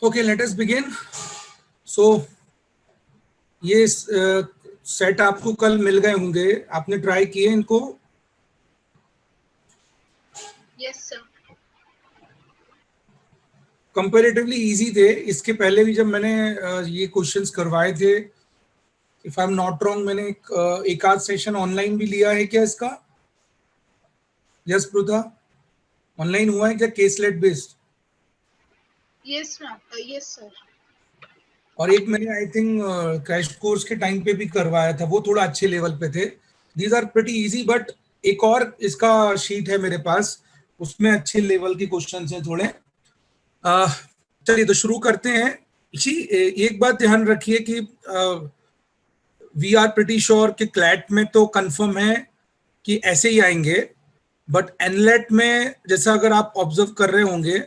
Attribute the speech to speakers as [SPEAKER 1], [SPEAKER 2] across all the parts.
[SPEAKER 1] Okay, let us begin. So ये set आपको कल मिल गए होंगे, आपने ट्राई किए इनको?
[SPEAKER 2] Yes sir.
[SPEAKER 1] कंपैरेटिवली इजी थे। इसके पहले भी जब मैंने ये क्वेश्चंस करवाए थे, if I am not wrong, मैंने एक आध सेशन ऑनलाइन भी लिया है क्या इसका? यस पृथा, ऑनलाइन हुआ है क्या caselet based?
[SPEAKER 2] Yes ma'am, yes sir.
[SPEAKER 1] और एक मैंने आई थिंक क्रैश कोर्स के टाइम पे भी करवाया था, वो थोड़ा अच्छे लेवल पे थे। These are pretty easy, but एक और इसका शीट है मेरे पास, उसमें अच्छे लेवल के क्वेश्चंस हैं थोड़े। चलिए तो शुरू करते हैं जी। एक बात ध्यान रखिए कि वी आर प्रीटी श्योर कि क्लैट में तो कंफर्म है कि ऐसे ही आएंगे, बट एनलेट में जैसा अगर आप ऑब्जर्व कर रहे होंगे,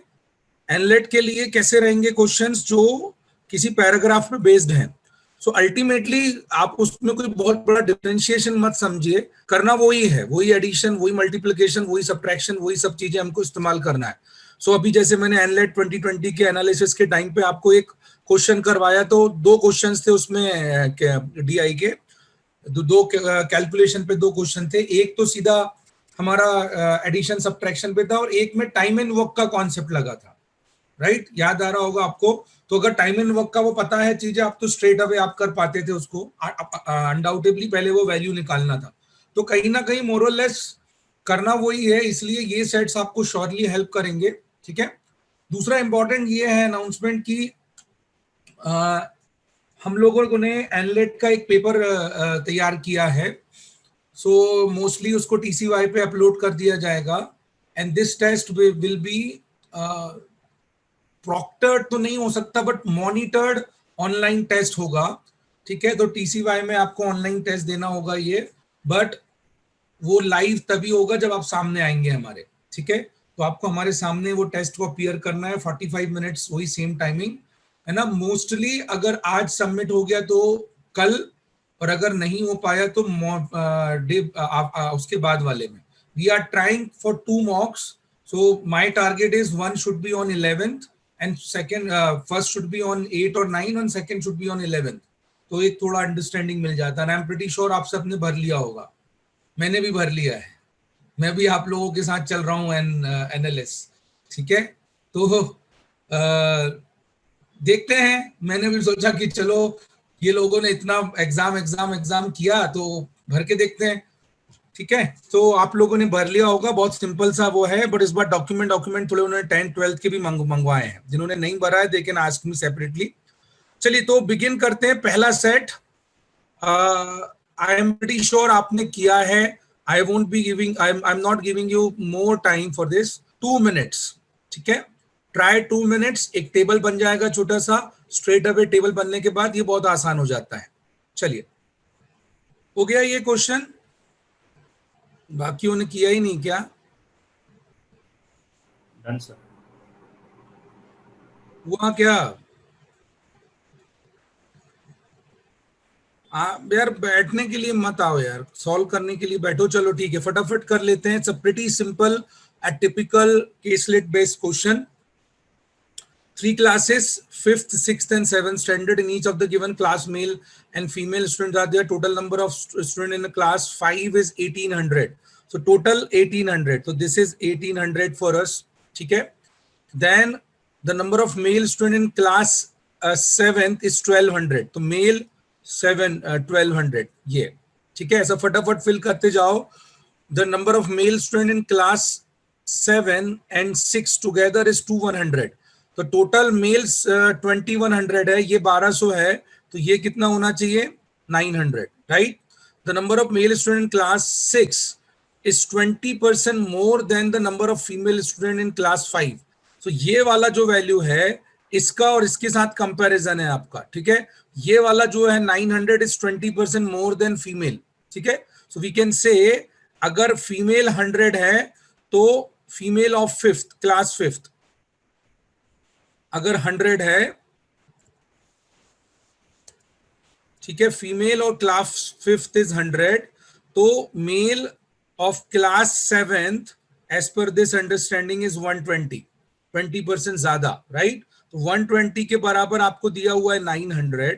[SPEAKER 1] एनलेट के लिए कैसे रहेंगे क्वेश्चंस जो किसी पैराग्राफ पे बेस्ड हैं। सो अल्टीमेटली आप उसमें कोई बहुत बड़ा डिफरेंशिएशन मत समझिए, करना वही है, वही एडिशन, वही मल्टीप्लिकेशन, वही सब्ट्रैक्शन, वही सब चीजें हमको इस्तेमाल करना है। सो अभी जैसे मैंने एनलेट 2020 के एनालिसिस के टाइम पे आपको एक क्वेश्चन करवाया, तो दो क्वेश्चंस थे उसमें डीआई के, दो कैलकुलेशन पे दो क्वेश्चन थे। एक तो सीधा हमारा एडिशन सब्ट्रैक्शन पे था, और एक में टाइम एंड वर्क का कॉन्सेप्ट लगा था। राइट, याद आ रहा होगा आपको? तो अगर टाइम एंड वर्क का वो पता है चीजें, आप तो स्ट्रेट अवे आप कर पाते थे उसको, अनडाउटेबली पहले वो वैल्यू निकालना था। तो कहीं ना कहीं मोरलेस करना वही है, इसलिए ये सेट्स आपको श्योरली हेल्प करेंगे। ठीक है। दूसरा इंपॉर्टेंट ये है अनाउंसमेंट की, हम लोगों ने एनलेट का एक पेपर तैयार किया है। सो मोस्टली उसको TCY पे अपलोड कर दिया जाएगा, and this test will be proctored तो नहीं हो सकता, बट मॉनिटर्ड ऑनलाइन टेस्ट होगा। ठीक है, तो TCY में आपको ऑनलाइन टेस्ट देना होगा ये, बट वो लाइव तभी होगा जब आप सामने आएंगे हमारे। ठीक है, तो आपको हमारे सामने वो टेस्ट को अपीयर करना है, 45 मिनट्स, वही सेम टाइमिंग है ना। मोस्टली अगर आज सबमिट हो गया तो कल, और अगर नहीं हो पाया तो उसके बाद वाले में। We are trying for 2 mocks, so my target is 1 should be on 11th and second, first should be on 8 और 9 and second should be on 11th। तो एक थोड़ा अंडरस्टैंडिंग मिल जाता है। आई एम प्रीटी श्योर आप सबने भर लिया होगा, मैंने भी भर लिया है, मैं भी आप लोगों के साथ चल रहा हूँ एनालिस्ट। ठीक है, तो देखते हैं। मैंने भी सोचा कि चलो ये लोगों ने इतना एग्जाम एग्जाम एग्जाम किया, तो भर के देखते हैं। ठीक है, तो आप लोगों ने भर लिया होगा, बहुत सिंपल सा वो है, बट इस बार डॉक्यूमेंट थोड़े उन्होंने 10th 12th के भी मंगवाए हैं। जिन्होंने नहीं भरा है they can ask me separately. चलिए तो बिगिन करते हैं। पहला set I am pretty sure आपने किया है। I won't be giving, I am not giving you more time for this, 2 minutes. ठीक है, ट्राई 2 मिनट्स, एक टेबल बन जाएगा छोटा सा, स्ट्रेट अवे टेबल बनने के बाद ये बहुत आसान हो जाता है। चलिए, हो गया ये क्वेश्चन? बाकियों ने किया ही नहीं क्या?
[SPEAKER 3] Done sir.
[SPEAKER 1] हुआ क्या? यार बैठने के लिए मत आओ यार, सॉल्व करने के लिए बैठो। चलो ठीक है, फटाफट कर लेते हैं। It's a pretty simple a typical caselet based question. 3 classes, 5th, 6th and 7th standard. In each of the given class, male and female students are there. Total number of students in the class 5 is 1800. So total 1800. So this is 1800 for us. ठीक है, then the number of male students in class 7th is 1200. तो male 1200 ये। ठीक है, ऐसा फटाफट fill करते जाओ। The number of male students in class 7 and 6 together is 2100. तो टोटल मेल्स 2100 है, ये 1200 है, तो ये कितना होना चाहिए? 900, right? The number of male student in class 6 is 20% more than the number of female student in class 5. So ये वाला जो वैल्यू है, इसका और इसके साथ कंपैरिजन है आपका। ठीक है, ये वाला जो है 900 is 20% more than female. ठीक है, so we can say अगर फीमेल 100 है तो female of 5th, class 5th अगर 100 है, ठीक है, फीमेल और क्लास 5th इज 100, तो male of class 7th as per this understanding is 120, 20% ज्यादा, राइट? तो 120 के बराबर आपको दिया हुआ है 900,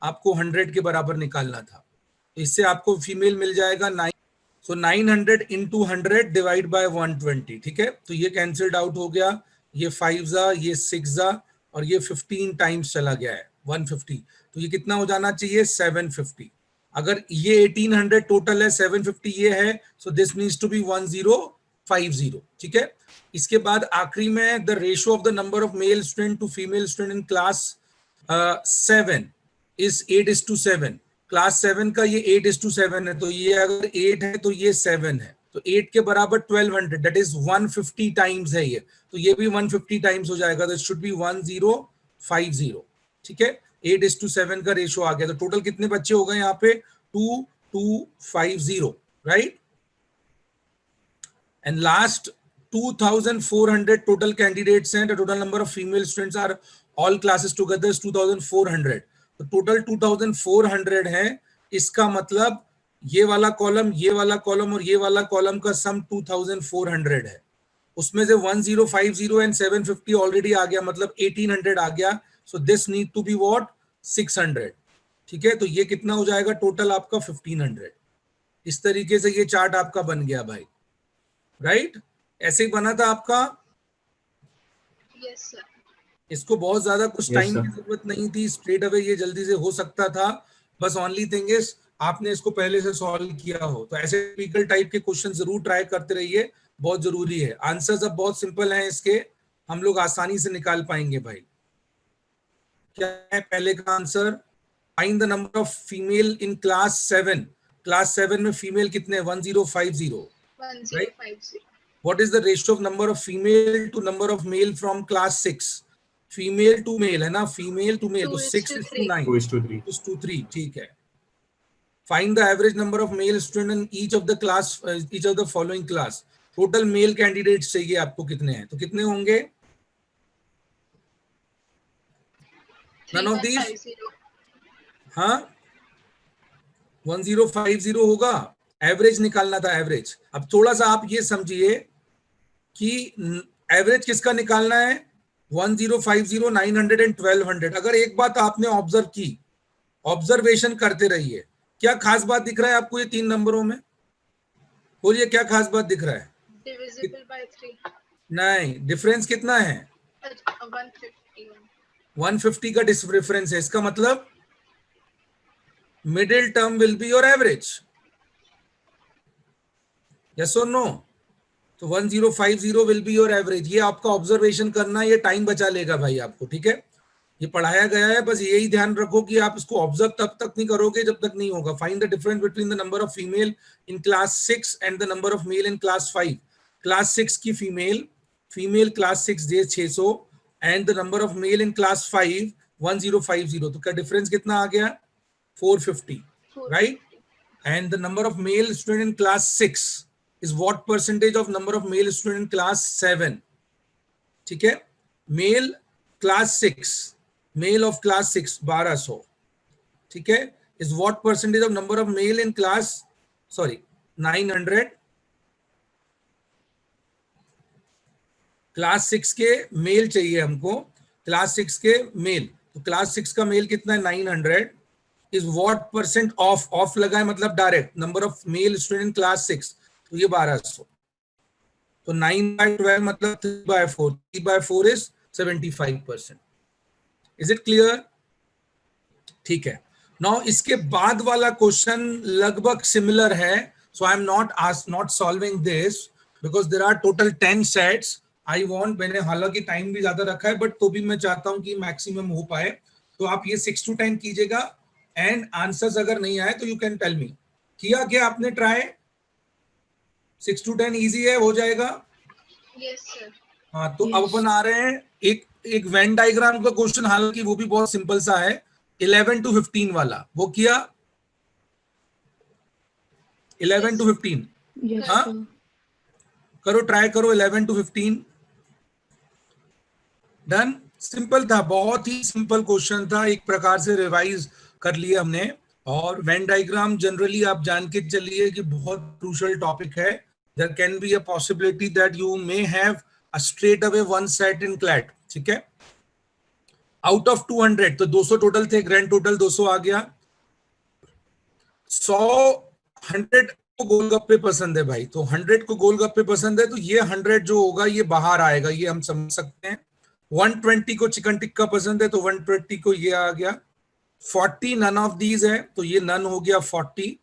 [SPEAKER 1] आपको 100 के बराबर निकालना था। इससे आपको फीमेल मिल जाएगा 9। सो 900 इंटू 100 डिवाइड बाय 120, ठीक है। तो ये कैंसिल्ड आउट हो गया, ये 5 जा, ये 6 जा, और ये 15 टाइम्स चला गया है 150। तो ये कितना हो जाना चाहिए 750। अगर ये 1800 टोटल है, 750 ये है, so this means to be 1050, ठीक है। इसके बाद आखिरी में the ratio of the number of male student to female student in class 7 is 8:7। Class 7 का ये 8:7 है, तो ये अगर 8 है तो ये 7 है, तो 8 के बराबर 1200, दैट इज 150 टाइम्स है ये, तो ये भी 150 टाइम्स हो जाएगा, तो शुड बी 1050, ठीक है। 8:7 का रेशियो आ गया, तो टोटल कितने बच्चे हो गए यहाँ पे 2250, right. And last 2400 total candidates and the total number of female students are all classes together is 2400। तो टोटल 2400 है, इसका मतलब ये वाला कॉलम, ये वाला कॉलम और ये वाला कॉलम का सम 2400 है। उसमें से 1050 एंड 750 ऑलरेडी आ गया, मतलब 1800 आ गया। So this need to be what 600, ठीक है। तो ये कितना हो जाएगा टोटल आपका 1500। इस तरीके से ये चार्ट आपका बन गया भाई, राइट। ऐसे ही बना था आपका।
[SPEAKER 2] Yes sir.
[SPEAKER 1] इसको बहुत ज्यादा कुछ टाइम की जरूरत नहीं थी, स्ट्रेट अवे ये जल्दी से हो सकता था। बस ओनली थिंग इज आपने इसको पहले से सॉल्व किया हो। तो ऐसे टिपिकल टाइप के क्वेश्चन जरूर ट्राई करते रहिए, बहुत जरूरी है। आंसर्स अब बहुत सिंपल हैं इसके, हम लोग आसानी से निकाल पाएंगे भाई। क्या है पहले का answer? Find the number of female in class 7। Class 7 में फीमेल कितने? 1050, right.
[SPEAKER 2] 1050।
[SPEAKER 1] What is the ratio of number of female to number of male from class 6? Female to male है ना, फीमेल टू मेल, तो 6:9, 2:3, ठीक है। Find the average number of male student in each of the class, each of the following class। Total male candidates चाहिए आपको कितने हैं, तो कितने होंगे? None of these? हाँ 1050 होगा, एवरेज निकालना था, एवरेज। अब थोड़ा सा आप ये समझिए कि एवरेज किसका निकालना है, 1050, 900 एंड 1200। अगर एक बात आपने ऑब्जर्व की, ऑब्जर्वेशन करते रहिए, क्या खास बात दिख रहा है आपको ये 3 नंबरों में? बोलिए क्या खास बात दिख रहा है?
[SPEAKER 2] Divisible by 3।
[SPEAKER 1] नहीं, डिफरेंस कितना है?
[SPEAKER 2] 150।
[SPEAKER 1] 150 का डिफरेंस है, इसका मतलब middle term will be your average, yes और नो? तो 1050 विल बी योर एवरेज। ये आपका ऑब्जर्वेशन करना, ये टाइम बचा लेगा भाई आपको, ठीक है। ये पढ़ाया गया है, बस यही ध्यान रखो कि आप इसको ऑब्जर्व तब तक नहीं करोगे जब तक नहीं होगा। Find the difference between the number of female in class 6 and the number of mail in class 5। Class 6 की female class 6 J 600 and the number of mail in class 5 1050। तो क्या डिफरेंस कितना आ गया? 450, right. And the number of male student in class 6 is what percentage of number of male student in class 7, ठीक है। Male class 6, male of class 6 1200, ठीक है, is what percentage of number of male in class, sorry 900। Class 6 के mail चाहिए हमको, class 6 के mail, तो class 6 का मेल कितना है? 900 is what percent ऑफ लगा है, मतलब direct number of male student class 6, तो ये 1200। तो 9/12 मतलब 3/4, 3/4 इज 75%। Is it clear? ठीक है। नाउ इसके बाद वाला क्वेश्चन लगभग सिमिलर है, so I am not solving this because there are total 10 sets. I want, मैंने हालांकि टाइम भी ज्यादा रखा है, बट तो भी मैं चाहता हूं कि मैक्सिमम हो पाए। तो आप ये 6 to 10 कीजिएगा, एंड आंसर्स अगर नहीं आए तो यू कैन टेल मी। किया क्या आपने ट्राई? 6 to 10 इजी है, हो जाएगा।
[SPEAKER 2] Yes sir.
[SPEAKER 1] हाँ, तो अब अपन आ रहे हैं एक वेन डायग्राम का क्वेश्चन, हालांकि वो भी बहुत सिंपल सा है, 11 to 15 वाला। वो किया 11 to 15? हाँ करो, ट्राई करो 11 to 15। डन। सिंपल था, बहुत ही सिंपल क्वेश्चन था, एक प्रकार से रिवाइज कर लिया हमने। और वेन डायग्राम जनरली आप जान के चलिए कि बहुत क्रूशियल टॉपिक है। There can be a possibility that you may have a straight away one set in CLAT, ठीक है। आउट ऑफ 200, तो 200 टोटल थे, ग्रैंड टोटल 200 आ गया। 100 100 को गोलगप्पे पसंद है भाई, तो 100 को गोलगप्पे पसंद है, तो ये 100 जो होगा ये बाहर आएगा, ये हम समझ सकते हैं। 120 को चिकन टिक्का पसंद है, तो 120 को ये आ गया। 40 नन ऑफ दीज है, तो ये नन हो गया 40।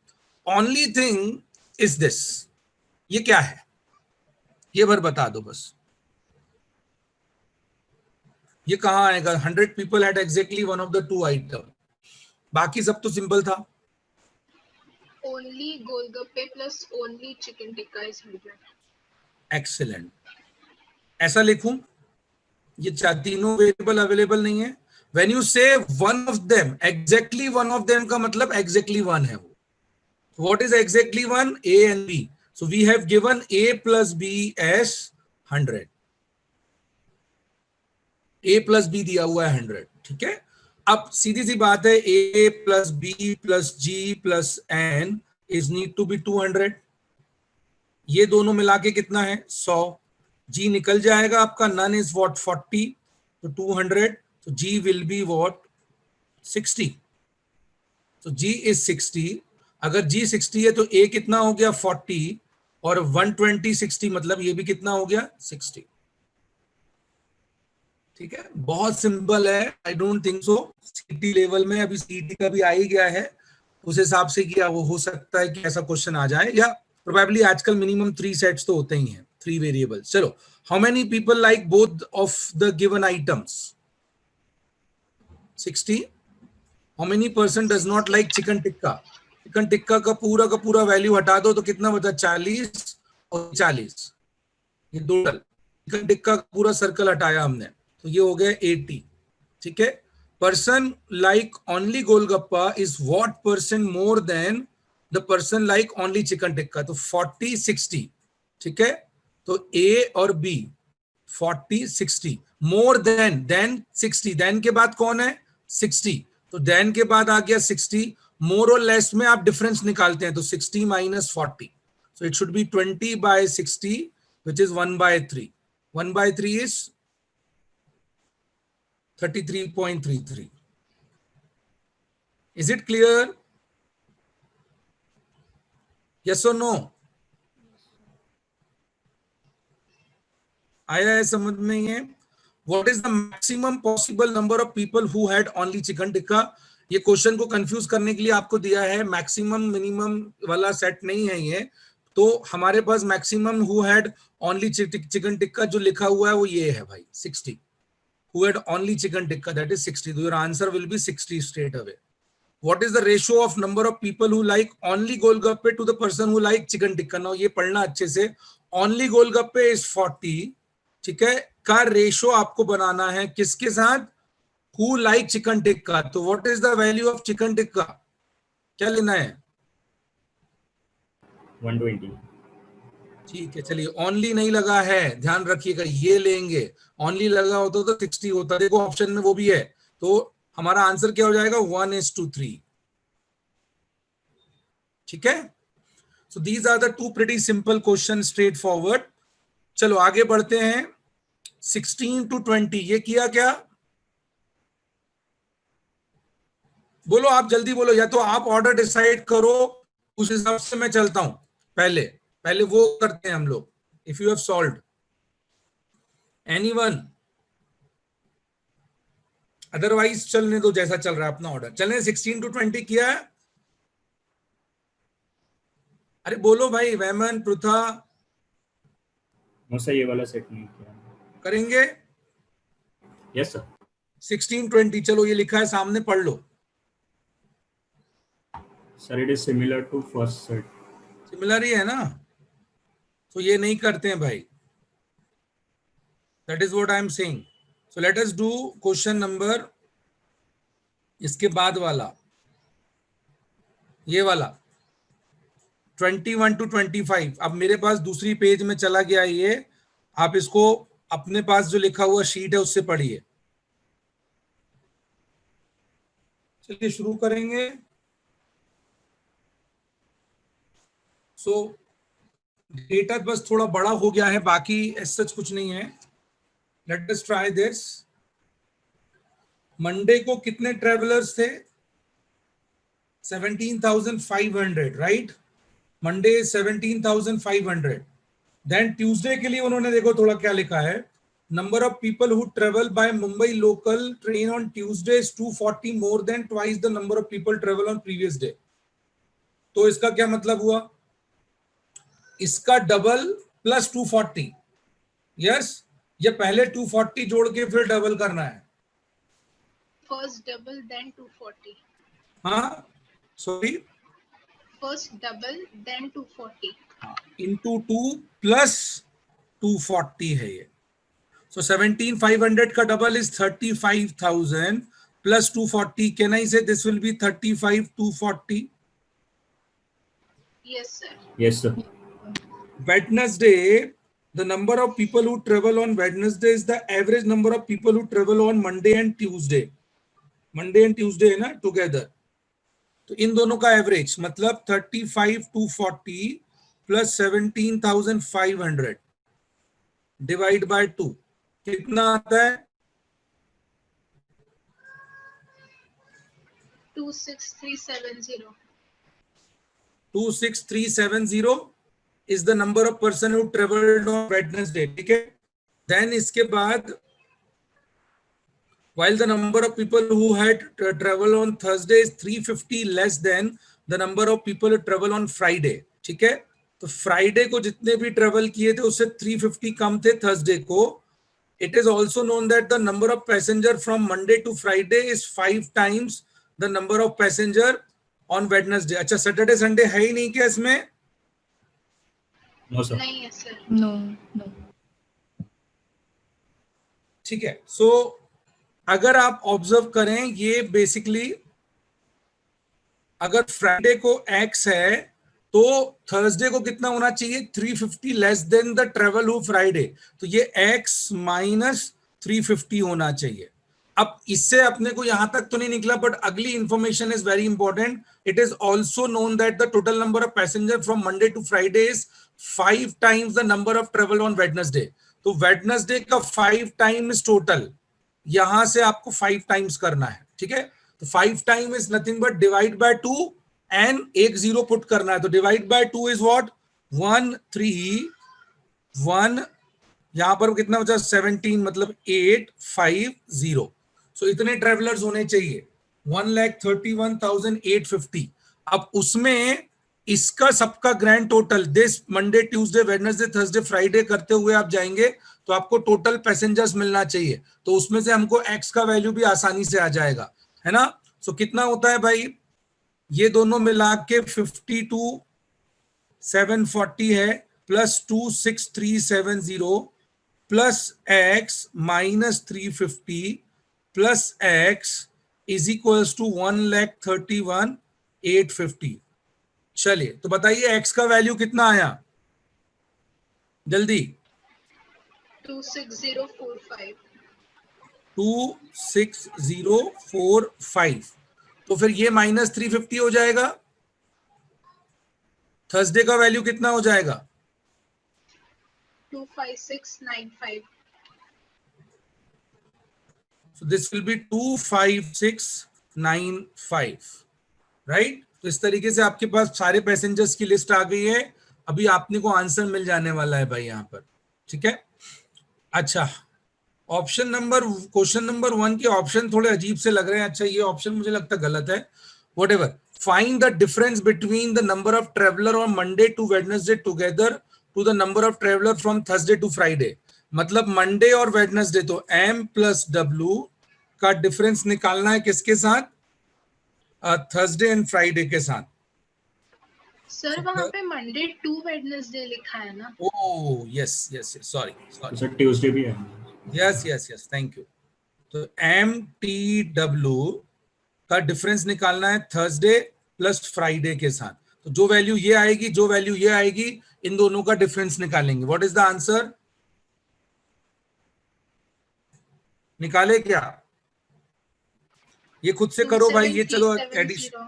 [SPEAKER 1] ओनली थिंग इज दिस, ये क्या है, ये भर बता दो बस, ये कहां आएगा? 100 people had exactly one of the two item, बाकी सब तो सिंपल था।
[SPEAKER 2] Only golgappe plus only chicken tikka is 100.
[SPEAKER 1] Excellent, ऐसा लिखूं? ये तीनों वेरिएबल अवेलेबल नहीं है। When you say one of them, exactly one of them का मतलब एग्जैक्टली वन है वो। What is exactly one? A and B, so we have given A plus B as 100, A plus B दिया हुआ है 100, ठीक है। अब सीधी सी बात है, A plus B plus G plus N is need to be 200, ये दोनों मिला के कितना है? 100। जी निकल जाएगा आपका, नन इज व्हाट? 40, तो 200, तो जी विल बी व्हाट? 60, तो जी इज 60। अगर जी 60 है तो ए कितना हो गया? 40, और 120 60 मतलब ये भी कितना हो गया? 60, ठीक है। बहुत सिंपल है, आई डोंट थिंक सो सीटी लेवल में, अभी सीटी का भी आ ही गया है, उस हिसाब से किया वो हो सकता है कि ऐसा क्वेश्चन आ जाए, या प्रोबेबली आजकल मिनिमम 3 सेट्स तो होते ही हैं, 3 वेरिएबल्स। चलो, how many people like both of the given items? 60। How many percent does not like chicken tikka? Chicken tikka का पूरा वैल्यू हटा दो तो कितना बचा? 40 और 40, ये टोटल चिकन टिक्का का पूरा सर्कल हटाया हमने, तो ये हो गया 80, ठीक है। Person like only golgappa is what percent more than the person like only chicken tikka? तो 40 60, ठीक है। तो ए और बी 40 60, मोर देन 60, देन के बाद कौन है? 60, तो देन के बाद आ गया 60, मोर और लेस में आप डिफरेंस निकालते हैं, तो 60 minus 40, so it should be 20 by 60, which is 1 by 3. 1 by 3 is 33.33. Is it clear? Yes or no? आया है समझ में ये? What is the maximum possible number of people who had only chicken tikka? ये question को confuse करने के लिए आपको दिया है, मैक्सिमम मिनिमम वाला सेट नहीं है ये, तो हमारे पास maximum who had only chicken tikka जो लिखा हुआ है वो ये है भाई, 60, who had only chicken tikka, that is 60, so your answer will be 60 straight away. What is the ratio of number of people who like only golgappe to the person who like chicken tikka? Now ये पढ़ना अच्छे से, only golgappe is 40, ठीक है, का ratio आपको बनाना है किसके साथ? Who like chicken tikka, तो what is the value of chicken tikka? क्या लेना है?
[SPEAKER 3] 120।
[SPEAKER 1] ठीक है, चलिए, ओनली नहीं लगा है, ध्यान रखिएगा, ये लेंगे, ओनली लगा होता तो 60 होता, देखो ऑप्शन में वो भी है, तो हमारा आंसर क्या हो जाएगा? 1:3, ठीक है। So these are the two pretty simple question, straightforward. चलो आगे बढ़ते हैं। 16 to 20, ये किया क्या? बोलो, आप जल्दी बोलो, या तो आप ऑर्डर डिसाइड करो, उस हिसाब से मैं चलता हूं। पहले वो करते हैं हम लोग, if you have solved. Anyone? Otherwise चलने दो जैसा चल रहा है अपना ऑर्डर। चलने 16 to 20 किया है? अरे बोलो भाई, वैमन, पृथा।
[SPEAKER 3] सर ये वाला सेट नहीं किया।
[SPEAKER 1] करेंगे?
[SPEAKER 3] Yes sir.
[SPEAKER 1] 16 20, चलो ये लिखा है सामने, पढ़ लो।
[SPEAKER 3] Sir it is similar to first set.
[SPEAKER 1] Similar ही है ना, तो ये नहीं करते हैं भाई, that is what I am saying. So let us do question number, इसके बाद वाला, ये वाला 21 to 25। अब मेरे पास दूसरी पेज में चला गया ये, आप इसको अपने पास जो लिखा हुआ शीट है उससे पढ़िए। चलिए शुरू करेंगे। सो डेटा बस थोड़ा बड़ा हो गया है, बाकी सच कुछ नहीं है। Let us try this. Monday को कितने ट्रेवलर्स थे? 17,500, राइट? मंडे 17,500. देन ट्यूसडे के लिए उन्होंने देखो थोड़ा क्या लिखा है, number of people who travel by Mumbai local train on Tuesday is 240, more than twice the number of people travel on previous day. तो इसका क्या मतलब हुआ? इसका डबल प्लस 240. यस, ये पहले 240 जोड़ के फिर डबल करना है.
[SPEAKER 2] First double, then 240.
[SPEAKER 1] हाँ, sorry,
[SPEAKER 2] First double, then 240.
[SPEAKER 1] Into 2 plus 240 है ये. So 17,500 का double is 35,000 plus 240. Can I say this will be 35,240?
[SPEAKER 2] Yes, sir.
[SPEAKER 3] Yes, sir.
[SPEAKER 1] Wednesday, the number of people who travel on Wednesday is the average number of people who travel on Monday and Tuesday. Monday and Tuesday है ना together. तो इन दोनों का average मतलब 35,240 plus 17,500 divide by 2 कितना आता है?
[SPEAKER 2] 26370.
[SPEAKER 1] 26370 is the number of person who traveled on Wednesday. ठीक है. Then इसके बाद while the number of people who had travel on Thursday is 350 less than the number of people who travel on Friday. ठीक है. तो Friday को जितने भी ट्रेवल किए थे उससे 350 कम थे थर्सडे को. It is also known that the number of passenger from Monday to Friday is 5 times the number of passenger on Wednesday. अच्छा, सैटरडे संडे है ही नहीं क्या इसमें?
[SPEAKER 3] No, sir.
[SPEAKER 2] नहीं है sir.
[SPEAKER 4] No.
[SPEAKER 1] ठीक है. सो अगर आप ऑब्जर्व करें, ये बेसिकली अगर फ्राइडे को x है तो थर्सडे को कितना होना चाहिए? 350 less than the travel who Friday. तो ये x माइनस 350 होना चाहिए. अब इससे अपने को यहां तक तो नहीं निकला, बट अगली information is very important. It is also known that the total number of passenger from Monday to Friday is 5 times the number of travel on Wednesday. तो वेडनेसडे का 5 टाइम्स टोटल, यहां से आपको 5 टाइम्स करना है. ठीक है. तो 5 time is nothing but divide by 2 and एक जीरो पुट करना है. तो डिवाइड बाय 2 इज व्हाट? 131. यहां पर कितना बचा? 17, मतलब 850. सो इतने ट्रेवलर्स होने चाहिए, 1,31,850. अब उसमें इसका सबका grand total this Monday Tuesday Wednesday Thursday Friday करते हुए आप जाएंगे तो आपको टोटल पैसेंजर्स मिलना चाहिए. तो उसमें से हमको एक्स का वैल्यू भी आसानी से आ जाएगा, है ना. सो कितना होता है भाई? ये दोनों मिला के 52,740 है plus 26370 plus x minus 350 plus x is equals to 1,31,850. चलिए, तो बताइए एक्स का वैल्यू कितना आया? जल्दी.
[SPEAKER 2] 26045.
[SPEAKER 1] 26045. तो फिर ये माइनस 350 हो जाएगा. थर्सडे का वैल्यू कितना हो जाएगा?
[SPEAKER 2] 25695.
[SPEAKER 1] So this will be 25695, right. तो इस तरीके से आपके पास सारे पैसेंजर्स की लिस्ट आ गई है. अभी आपने को आंसर मिल जाने वाला है भाई यहाँ पर. ठीक है. अच्छा, ऑप्शन नंबर, क्वेश्चन नंबर 1 के ऑप्शन थोड़े अजीब से लग रहे हैं. अच्छा, ये ऑप्शन मुझे लगता है गलत है. Whatever. Find the difference between the number of traveller on Monday to Wednesday together to the number of traveller from Thursday to Friday. मतलब मंडे और वेडनेसडे, तो m प्लस w का डिफरेंस निकालना है किसके साथ? थर्सडे एंड फ्राइडे के साथ.
[SPEAKER 2] सर वहाँ पे मंडे टू वेडनेसडे लिखा है ना?
[SPEAKER 1] Oh yes, sorry.
[SPEAKER 3] Sir Tuesday भी है.
[SPEAKER 1] Yes, thank you. तो MTW का डिफरेंस निकालना है थर्सडे प्लस फ्राइडे के साथ. तो जो वैल्यू ये आएगी, जो वैल्यू ये आएगी, इन दोनों का डिफरेंस निकालेंगे. What is the answer? निकाले क्या? ये खुद से करो भाई. ये चलो एडिशन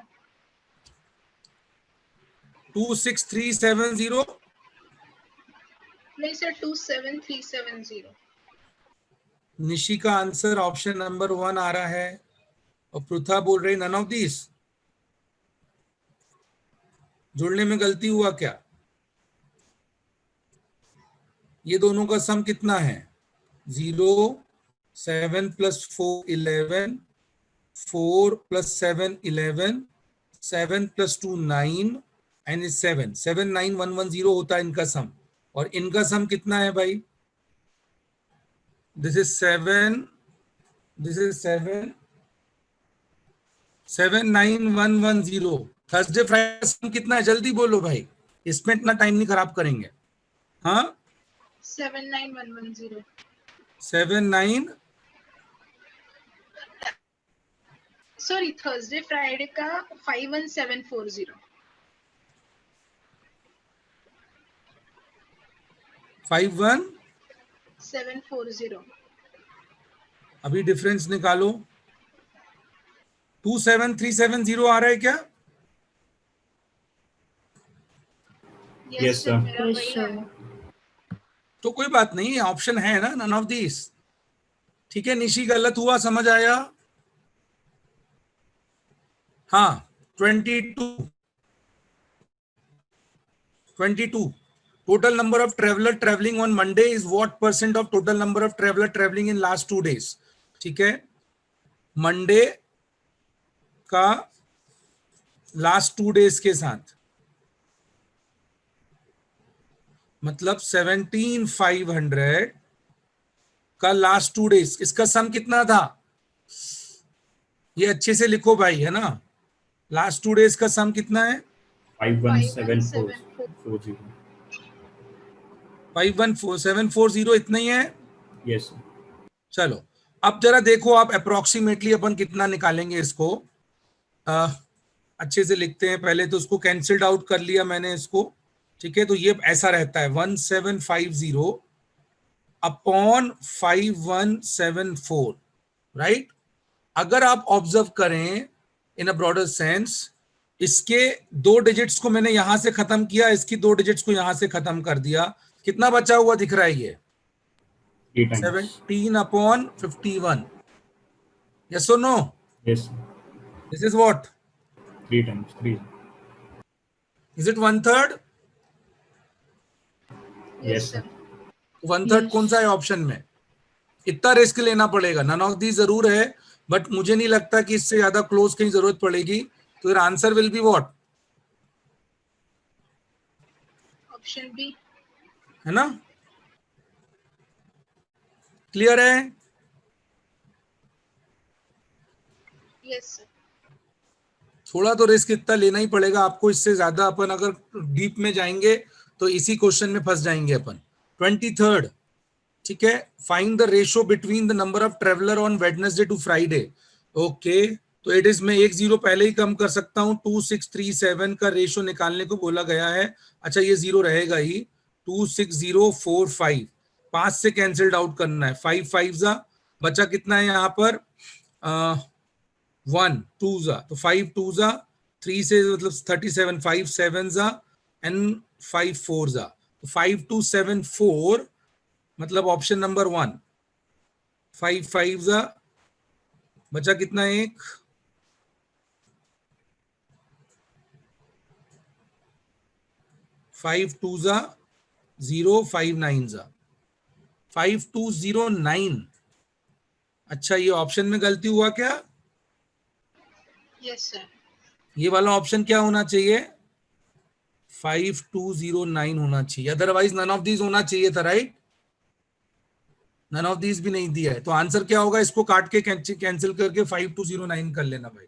[SPEAKER 1] 26370.
[SPEAKER 2] नहीं सर, 27370.
[SPEAKER 1] निशी का आंसर ऑप्शन नंबर 1 आ रहा है. और पृथा बोल रही नन ऑफ दिस। जुड़ने में गलती हुआ क्या? ये दोनों का सम कितना है? 0, 7 + 4 11, 4 + 7 11, 7 + 2 9 एंड 7 7 9 1 1 0 होता है इनका सम। और इनका सम कितना है भाई? This is 7, this is 7 7 9 1 1 0। Thursday Friday sum कितना है? जल्दी बोलो भाई, इसमें इतना टाइम नहीं खराब करेंगे। हाँ
[SPEAKER 2] 79110।
[SPEAKER 1] 7 9
[SPEAKER 2] सॉरी, थर्सडे फ्राइडे का 51740।
[SPEAKER 1] 5 1
[SPEAKER 2] 740।
[SPEAKER 1] अभी डिफरेंस निकालो। 27370 आ रहा है क्या?
[SPEAKER 3] Yes,
[SPEAKER 2] sir,
[SPEAKER 3] sir.
[SPEAKER 2] मेरा
[SPEAKER 4] Yes,
[SPEAKER 2] वही
[SPEAKER 4] sir.
[SPEAKER 2] है।
[SPEAKER 1] तो कोई बात नहीं, ऑप्शन है ना, नन ऑफ दिस। ठीक है निशी, गलत हुआ, समझ आया? हाँ 22 total number of traveler traveling on Monday is what % of total number of traveler traveling in last 2 days? ठीक है, मंडे का लास्ट 2 डेज के साथ, मतलब 17,500 का लास्ट 2 डेज, इसका सम कितना था? ये अच्छे से लिखो भाई, है ना? लास्ट 2 डेज का सम कितना है?
[SPEAKER 3] 51740.
[SPEAKER 1] 51740, इतना ही है।
[SPEAKER 3] Yes, sir.
[SPEAKER 1] चलो अब जरा देखो आप, अप्रोक्सीमेटली अपन कितना निकालेंगे इसको। अच्छे से लिखते हैं, पहले तो उसको कैंसिल्ड आउट कर लिया मैंने इसको। ठीक है, तो ये ऐसा रहता है 1750 अपॉन 5174, राइट। अगर आप ऑब्जर्व करें इन अ ब्रॉडर सेंस, इसके 2 डिजिट्स को मैंने यहां से खत्म किया, इसकी 2 डिजिट्स को यहां से खत्म कर दिया, कितना बचा हुआ दिख रहा है? ये
[SPEAKER 3] 3 times.
[SPEAKER 1] 17 upon 51। Yes or no?
[SPEAKER 3] Yes, sir.
[SPEAKER 1] This is what?
[SPEAKER 3] 3 times. 3.
[SPEAKER 1] Is it 1/3?
[SPEAKER 3] Yes, sir.
[SPEAKER 1] 1/3
[SPEAKER 4] Yes.
[SPEAKER 1] कौन सा है ऑप्शन में? इतना रिस्क लेना पड़ेगा, नन ऑफ दी जरूर है, बट मुझे नहीं लगता कि इससे ज्यादा क्लोज कहीं जरूरत पड़ेगी। तो your answer will be what?
[SPEAKER 2] Option B,
[SPEAKER 1] है ना? क्लियर है?
[SPEAKER 2] Yes sir.
[SPEAKER 1] थोड़ा तो रिस्क इतना लेना ही पड़ेगा आपको, इससे ज्यादा अपन अगर डीप में जाएंगे तो इसी क्वेश्चन में फंस जाएंगे अपन। 23rd, ठीक है, find the ratio between the number of traveller on Wednesday to Friday. Okay, तो इट इज, मैं 1 0 पहले ही कम कर सकता हूं, 2637 का रेशियो निकालने को बोला गया है। अच्छा ये 0 रहेगा ही, 26045, 5 से कैंसिल्ड आउट करना है, 5 5 जा, बचा कितना है यहाँ पर? 1 2 जा, तो 5 2 जा, 3 से मतलब 37, 5 7 जा एंड 5 4 जा, तो 5274, मतलब ऑप्शन नंबर 1। 5 5 जा, बचा कितना? 1, 5 2 जा 0, 5 9 जा, 5209। अच्छा ये ऑप्शन में गलती हुआ क्या?
[SPEAKER 2] Yes sir.
[SPEAKER 1] ये वाला ऑप्शन क्या होना चाहिए? 5209 होना चाहिए, अदरवाइज नन ऑफ दीज होना चाहिए था, राइट? नन ऑफ दीज भी नहीं दिया है, तो आंसर क्या होगा? इसको काट के कैंसिल करके 5209 कर लेना भाई।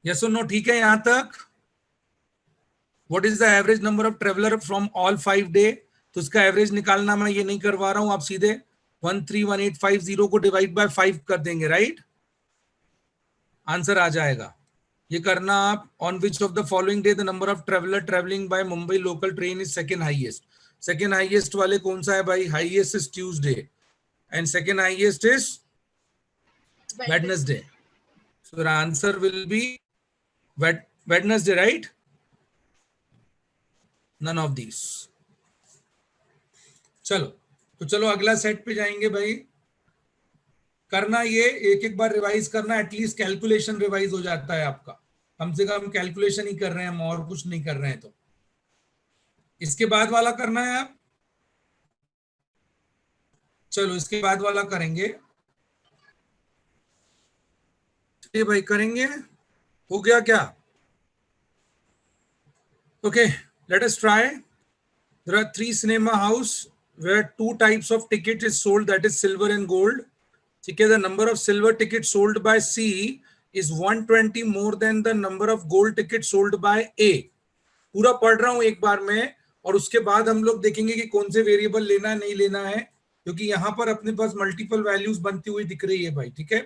[SPEAKER 1] यस और नो? ठीक है यहां तक? What is the average number of traveller from all 5 day? तो इसका एवरेज निकालना मैं ये नहीं करवा रहा हूं, आप सीधे 131850 को डिवाइड बाय 5 कर देंगे, राइट? आंसर आ जाएगा। ये करना आप, on which of the following day the number of traveller travelling by Mumbai local train is second highest? Second highest वाले कौन सा है भाई? Highest is Tuesday and second highest is Wednesday. So the answer will be Wednesday, right? None of these. चलो तो चलो अगला set पे जाएंगे भाई। करना ये एक एक बार रिवाइज करना, एटलीस्ट कैलकुलेशन रिवाइज हो जाता है आपका, कम से कम कैलकुलेशन ही कर रहे हैं हम और कुछ नहीं कर रहे हैं। तो इसके बाद वाला करना है आप, चलो इसके बाद वाला करेंगे। चलिए भाई करेंगे, हो गया क्या? Okay, let us try. There are three cinema house where two types of ticket is sold, that is silver and gold. ठीक है, the number of silver tickets sold by C is 120 more than the number of gold tickets sold by A. पूरा पढ़ रहा हूं एक बार में, और उसके बाद हम लोग देखेंगे कि कौन से वेरिएबल लेना है नहीं लेना है, क्योंकि यहां पर अपने पास मल्टीपल वैल्यूज बनती हुई दिख रही है भाई। ठीक है,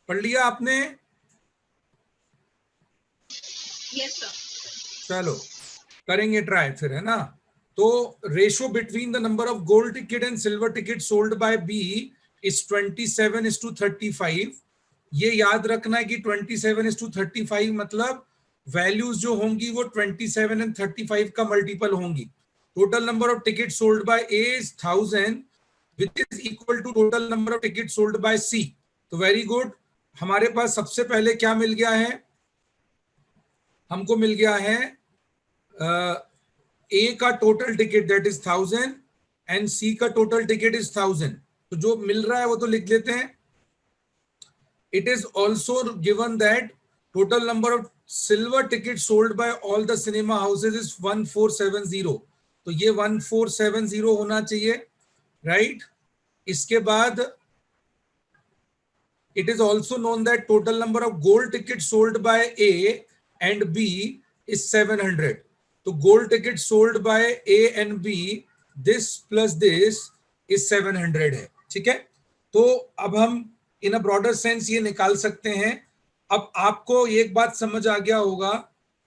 [SPEAKER 1] पढ़ लिया आपने?
[SPEAKER 2] Yes sir.
[SPEAKER 1] चलो करेंगे ट्राई फिर, है ना। तो ratio between the number of gold ticket and silver ticket sold by B is 27:35। ये याद रखना है कि 27:35 मतलब वैल्यूज जो होंगी वो 27 एंड 35 का मल्टीपल होंगी। Total number of ticket sold by A is 1000 which is equal to total number of ticket sold by C. तो वेरी गुड, हमारे पास सबसे पहले क्या मिल गया है? हमको मिल गया है ए का total ticket that is 1000 and C का टोटल टिकट इज 1000। तो जो मिल रहा है वो तो लिख लेते हैं। It is also given that total number of silver ticket sold by all the cinema houses is 1470। तो ये 1470 होना चाहिए, राइट? इसके बाद it is also known that total number of gold tickets sold by A and B is 700. तो gold tickets sold by A and B, this plus this is 700 है। ठीक है, तो अब हम in a broader sense ये निकाल सकते हैं। अब आपको एक बात समझ आ गया होगा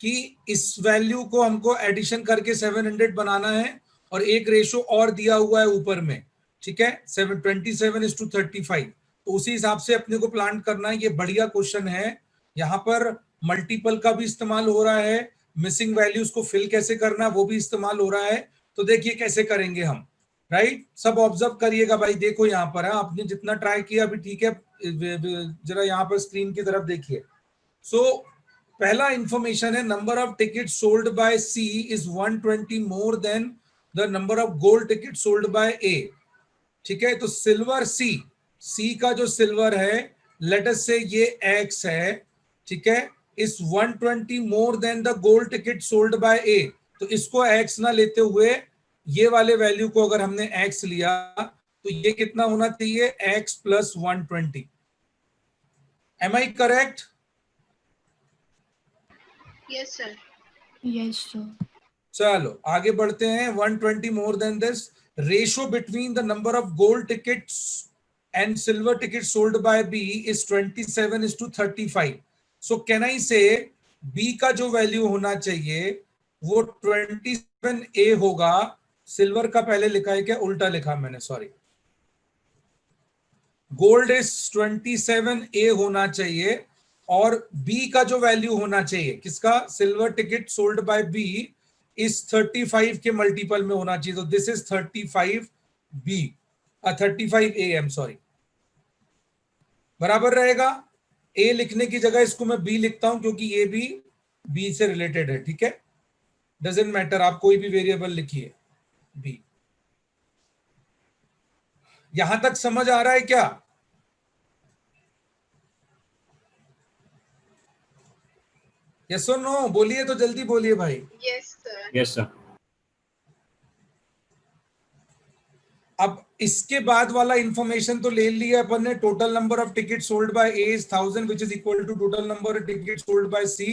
[SPEAKER 1] कि इस वैल्यू को हमको एडिशन करके 700 बनाना है, और एक रेशो और दिया हुआ है ऊपर में। ठीक है, 27:35। तो उसी हिसाब से अपने को प्लान करना है। ये बढ़िया क्वेश्चन है, यहाँ पर मल्टीपल का भी इस्तेमाल हो रहा है, मिसिंग वैल्यूज को फिल कैसे करना वो भी इस्तेमाल हो रहा है। तो देखिए कैसे करेंगे हम, राइट? सब ऑब्जर्व करिएगा भाई। देखो यहाँ पर है, आपने जितना ट्राई किया अभी ठीक है, जरा यहाँ पर स्क्रीन की तरफ देखिए। सो पहला इंफॉर्मेशन है, number of ticket sold by C is 120 more than the number of gold ticket sold by A. ठीक है, तो सिल्वर सी का जो सिल्वर है, लेट अस से ये एक्स है। ठीक है, इस 120 more than the gold ticket sold by A. तो इसको एक्स ना लेते हुए ये वाले वैल्यू को अगर हमने एक्स लिया तो ये कितना होना चाहिए? X plus 120। Am I correct?
[SPEAKER 2] Yes sir.
[SPEAKER 4] Yes sir.
[SPEAKER 1] चलो आगे बढ़ते हैं। 120 more than this, ratio between the number of gold tickets and silver tickets sold by B is 27:35. So can I say B का जो value होना चाहिए वो 27A होगा। सिल्वर का पहले लिखा है क्या? उल्टा लिखा मैंने, सॉरी। गोल्ड इज 27A होना चाहिए, और B का जो वैल्यू होना चाहिए किसका? Silver ticket sold bye B इस 35 के मल्टीपल में होना चाहिए। तो this is 35B, 35A, I am sorry, बराबर रहेगा। ए लिखने की जगह इसको मैं बी लिखता हूं, क्योंकि ये भी बी से रिलेटेड है। ठीक है, डजेंट मैटर, आप कोई भी वेरिएबल लिखिए, बी। यहां तक समझ आ रहा है क्या? यस और नो बोलिए, तो जल्दी बोलिए भाई।
[SPEAKER 2] Yes sir.
[SPEAKER 3] Yes, sir.
[SPEAKER 1] अब इसके बाद वाला इंफॉर्मेशन तो ले लिया अपन ने। Total number of ticket sold by A is 1000 which is equal to total number of ticket sold by C.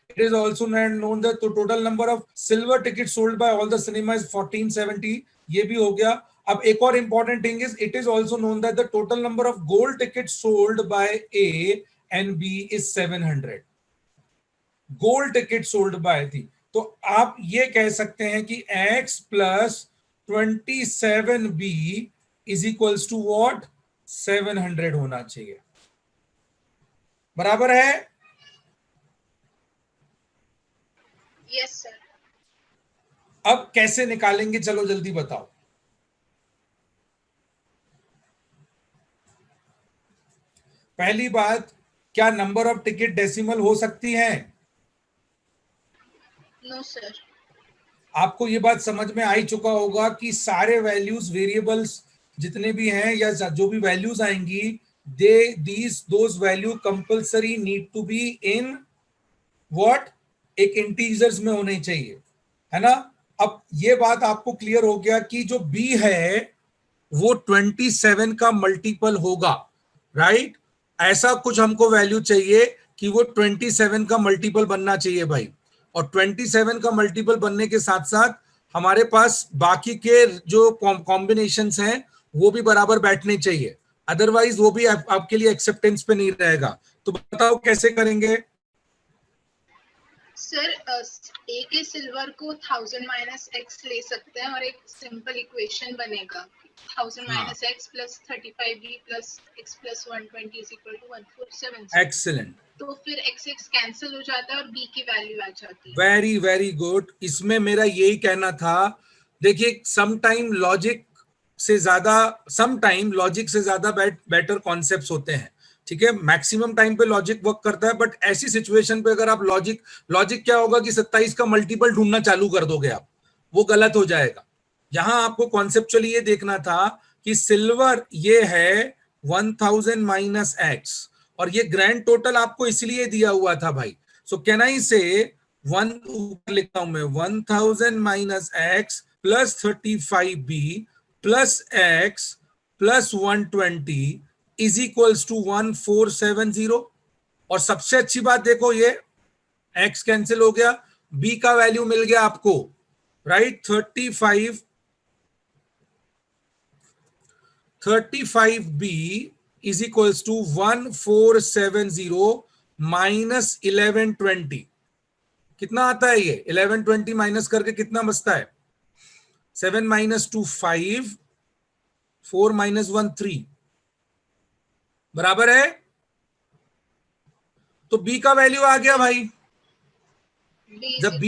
[SPEAKER 1] It is also known that total number of silver ticket sold by all the cinema is 1470। ये भी हो गया। अब एक और important thing is, it is also known that the total number of gold ticket sold by A and B is 700। Gold ticket sold by थी, तो आप ये कह सकते हैं कि x plus 27B is equals to what? 700 होना चाहिए। बराबर है?
[SPEAKER 2] Yes sir.
[SPEAKER 1] अब कैसे निकालेंगे, चलो जल्दी बताओ। पहली बात, क्या नंबर ऑफ टिकट डेसिमल हो सकती हैं?
[SPEAKER 2] No sir.
[SPEAKER 1] आपको ये बात समझ में आ ही चुका होगा कि सारे वैल्यूज वेरिएबल्स जितने भी हैं या जो भी वैल्यूज आएंगी, those value compulsory need to be in what, एक इंटीजर्स में होने चाहिए, है ना। अब ये बात आपको क्लियर हो गया कि जो b है वो 27 का मल्टीपल होगा, राइट। ऐसा कुछ हमको वैल्यू चाहिए कि वो 27 का मल्टीपल बनना चाहिए भाई, और 27 का मल्टीपल बनने के साथ साथ हमारे पास बाकी के जो कॉम्बिनेशंस हैं वो भी बराबर बैठने चाहिए, अदरवाइज वो भी आपके लिए एक्सेप्टेंस पे नहीं रहेगा। तो बताओ कैसे करेंगे?
[SPEAKER 2] सर ए के सिल्वर को 1000 माइनस एक्स ले सकते हैं और एक सिंपल इक्वेशन बनेगा 1000 minus x plus 35b plus x plus 120 is equal to 1476।
[SPEAKER 1] Excellent.
[SPEAKER 2] तो फिर एक्स एक्स कैंसिल हो जाता है और बी की वैल्यू आ जाती है।
[SPEAKER 1] Very very good. इसमें मेरा यही कहना था, देखिए समटाइम लॉजिक से ज्यादा बेटर कॉन्सेप्ट्स होते हैं, ठीक है। मैक्सिमम टाइम पे लॉजिक वर्क करता है, बट ऐसी सिचुएशन पे अगर आप लॉजिक क्या होगा कि 27 का मल्टीपल ढूंढना चालू कर दोगे आप, वो गलत हो जाएगा। यहां आपको कॉन्सेप्चुअली ये देखना था कि सिल्वर ये है 1000 माइनस एक्स, और ये ग्रैंड टोटल आपको इसलिए दिया हुआ था भाई। सो कैन आई से वन, ऊपर लिखता हूं मैं 1000 minus x plus 35b plus x plus 120 is equals to 1470। और सबसे अच्छी बात देखो, ये x कैंसिल हो गया, b का वैल्यू मिल गया आपको, right. 35b is equals to 1470 minus 1120। कितना आता है ये? 1120 माइनस करके कितना बचता है? 7 माइनस 2 5, 4 माइनस 1 3, बराबर है। तो b का वैल्यू आ गया भाई। जब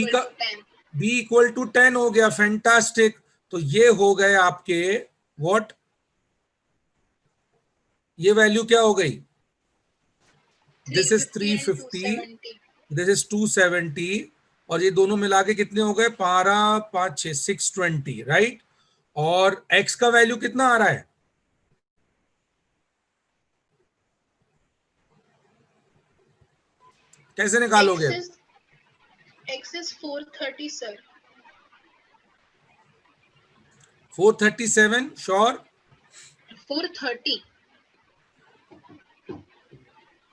[SPEAKER 1] b इक्वल टू 10 हो गया, फैंटास्टिक। तो ये हो गए आपके व्हाट, ये वैल्यू क्या हो गई? दिस इज 350, दिस इज 270, और ये दोनों मिला के कितने हो गए? 12 5 6 620, राइट। और x का वैल्यू कितना आ रहा है? कैसे निकालोगे?
[SPEAKER 2] x is 430 sir.
[SPEAKER 1] 437 श्योर?
[SPEAKER 2] 430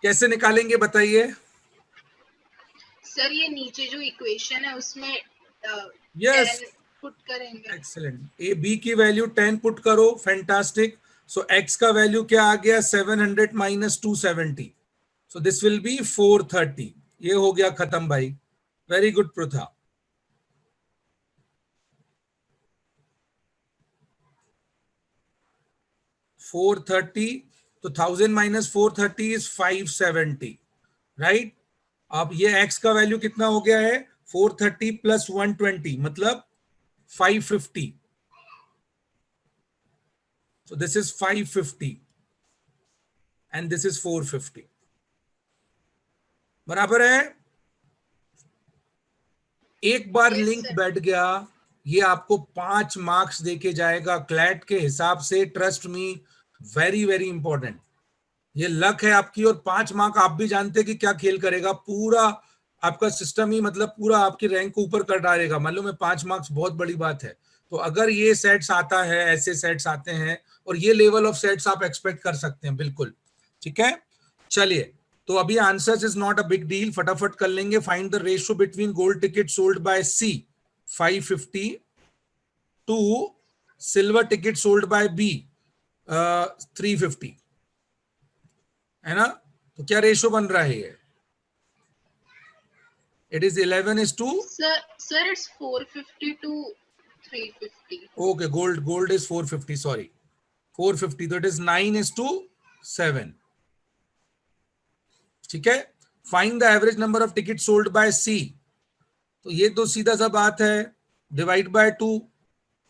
[SPEAKER 1] कैसे निकालेंगे बताइए?
[SPEAKER 2] सर ये नीचे जो इक्वेशन है उसमें
[SPEAKER 1] यस,
[SPEAKER 2] 10 पुट करेंगे।
[SPEAKER 1] एक्सीलेंट। ए बी की वैल्यू 10 पुट करो, फैंटास्टिक। सो x का वैल्यू क्या आ गया? 700 minus 270, so this will be 430। ये हो गया खत्म भाई। Very good Pritha. फोर 430, तो 1000 माइनस 430 इज 570, राइट। अब ये x का वैल्यू कितना हो गया है? 430 प्लस 120 मतलब 550, so this is 550 and this is 450, बराबर है। एक बार
[SPEAKER 2] Yes,
[SPEAKER 1] लिंक
[SPEAKER 2] sir.
[SPEAKER 1] बैठ गया, ये आपको 5 मार्क्स देके जाएगा क्लैट के हिसाब से, trust me, very very important. ये लक है आपकी, और 5 मार्क आप भी जानते कि क्या खेल करेगा, पूरा आपका सिस्टम ही मतलब पूरा आपकी रैंक को ऊपर कर डालेगा। मालूम है 5 मार्क्स बहुत बड़ी बात है। तो अगर ये सेट्स आता है, ऐसे सेट्स आते हैं, और ये लेवल ऑफ सेट्स आप एक्सपेक्ट कर सकते हैं बिल्कुल, ठीक है। चलिए, तो अभी answers is not a big deal, फटाफट कर लेंगे। Find the ratio between gold ticket sold by C 550 to silver ticket sold by B 350, है ना। तो क्या रेशियो बन रहा है ये? It is 11:2।
[SPEAKER 2] Sir it's 450 to 350।
[SPEAKER 1] Okay, gold is 450, sorry 450, तो इट इज 9:7, ठीक है। Find the average number of ticket sold by C, तो ये तो सीधा सा बात है, डिवाइड बाय 2,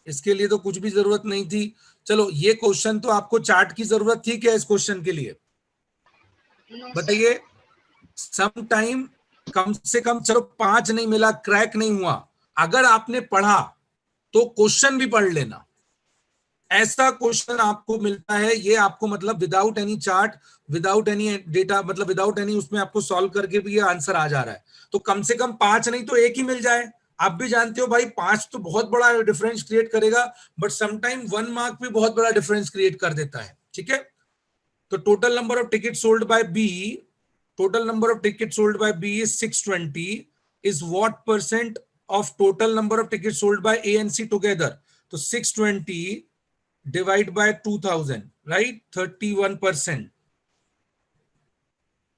[SPEAKER 1] इसके लिए तो कुछ भी जरूरत नहीं थी। चलो, ये क्वेश्चन तो आपको चार्ट की जरूरत थी क्या इस क्वेश्चन के लिए?
[SPEAKER 2] नो
[SPEAKER 1] बताइए, सम टाइम कम से कम, चलो 5 नहीं मिला, क्रैक नहीं हुआ, अगर आपने पढ़ा तो क्वेश्चन भी पढ़ लेना। ऐसा क्वेश्चन आपको मिलता है, ये आपको मतलब without any chart, without any data, मतलब विदाउट एनी, उसमें आपको सॉल्व करके भी ये आंसर आ जा रहा है। तो कम से कम 5 नहीं तो 1 ही मिल जाए। आप भी जानते हो भाई, 5 तो बहुत बड़ा डिफरेंस क्रिएट करेगा, बट समटाइम 1 मार्क भी बहुत बड़ा डिफरेंस क्रिएट कर देता है। ठीक है, तो total number of ticket sold by B, total number of tickets sold by B is 620, is what percent of total number of tickets sold by A and C together? So 620 divide by 2000, right? 31%.